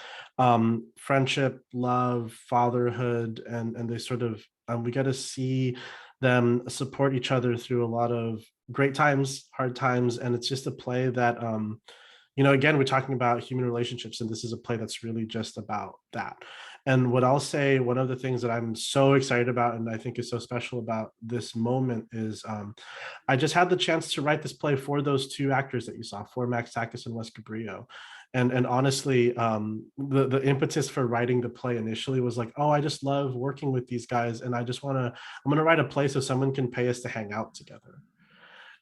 friendship, love, fatherhood, and they sort of we get to see them support each other through a lot of great times, hard times. And it's just a play that, again, we're talking about human relationships, and this is a play that's really just about that. And what I'll say, one of the things that I'm so excited about, and I think is so special about this moment, is I just had the chance to write this play for those two actors that you saw, for Max Takis and Wes Cabrillo. And honestly, the impetus for writing the play initially was like, oh, I just love working with these guys, and I'm gonna write a play so someone can pay us to hang out together.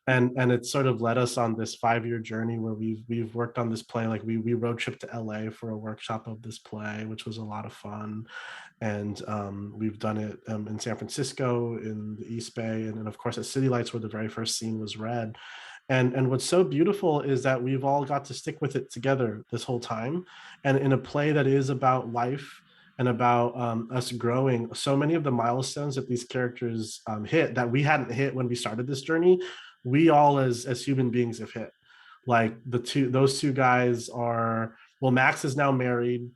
And it sort of led us on this 5-year journey where we've worked on this play. Like we road trip to LA for a workshop of this play, which was a lot of fun. And we've done it in San Francisco, in the East Bay, and then of course at City Lights, where the very first scene was read. And what's so beautiful is that we've all got to stick with it together this whole time. And in a play that is about life and about us growing, so many of the milestones that these characters hit that we hadn't hit when we started this journey, we all as human beings have hit. Like those two guys are, well, Max is now married.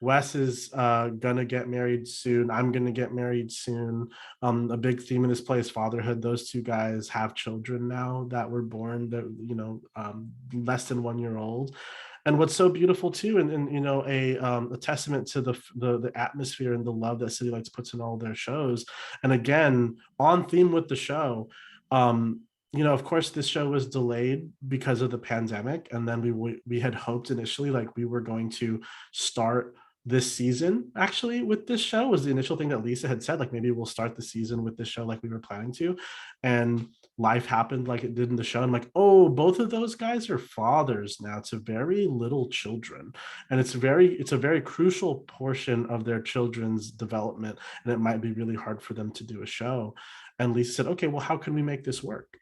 Wes is gonna get married soon. I'm gonna get married soon. A big theme in this play is fatherhood. Those two guys have children now that were born, that less than 1 year old. And what's so beautiful too, and you know, a testament to the atmosphere and the love that City Lights puts in all their shows. And again, on theme with the show, you know, of course, this show was delayed because of the pandemic, and then we had hoped initially like we were going to start this season actually with this show, was the initial thing that Lisa had said, like maybe we'll start the season with this show like we were planning to. And life happened like it did in the show. I'm like, oh, both of those guys are fathers now to very little children. And it's a very crucial portion of their children's development. And it might be really hard for them to do a show. And Lisa said, okay, well, how can we make this work?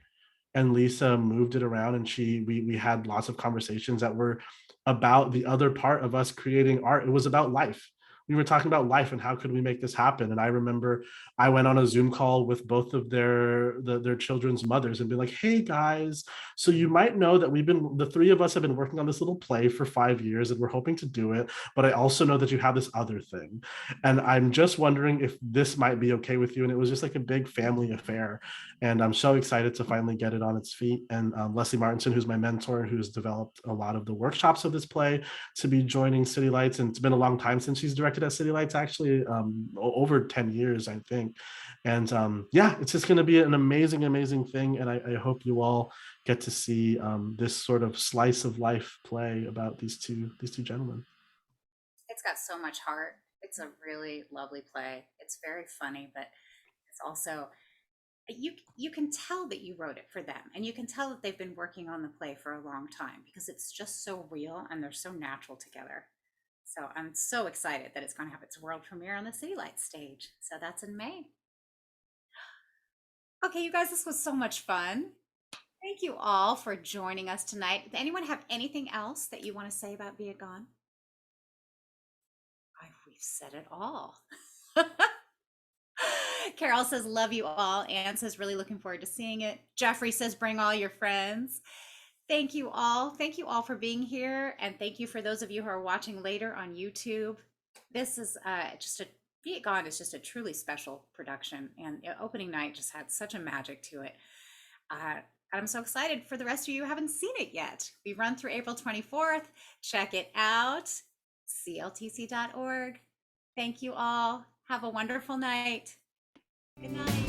And Lisa moved it around, and we had lots of conversations that were about the other part of us creating art. It was about life. We were talking about life and how could we make this happen. And I remember I went on a Zoom call with both of their children's mothers and be like, hey guys, so you might know that the three of us have been working on this little play for 5 years and we're hoping to do it, but I also know that you have this other thing. And I'm just wondering if this might be okay with you. And it was just like a big family affair. And I'm so excited to finally get it on its feet. And Leslie Martinson, who's my mentor, who's developed a lot of the workshops of this play, to be joining City Lights. And it's been a long time since she's directed at City Lights, actually, over 10 years, I think. And yeah, it's just going to be an amazing, amazing thing. And I hope you all get to see this sort of slice of life play about these two gentlemen. It's got so much heart. It's a really lovely play. It's very funny, but it's also, you can tell that you wrote it for them, and you can tell that they've been working on the play for a long time because it's just so real and they're so natural together. So I'm so excited that it's going to have its world premiere on the City Lights stage. So that's in May. Okay, you guys, this was so much fun. Thank you all for joining us tonight. Does anyone have anything else that you want to say about Vietgone? We've said it all. Carol says, love you all. Anne says, really looking forward to seeing it. Jeffrey says, bring all your friends. Thank you all. Thank you all for being here. And thank you for those of you who are watching later on YouTube. This is Vietgone is just a truly special production. And opening night just had such a magic to it. I'm so excited for the rest of you who haven't seen it yet. We run through April 24th. Check it out. CLTC.org. Thank you all. Have a wonderful night. Good night.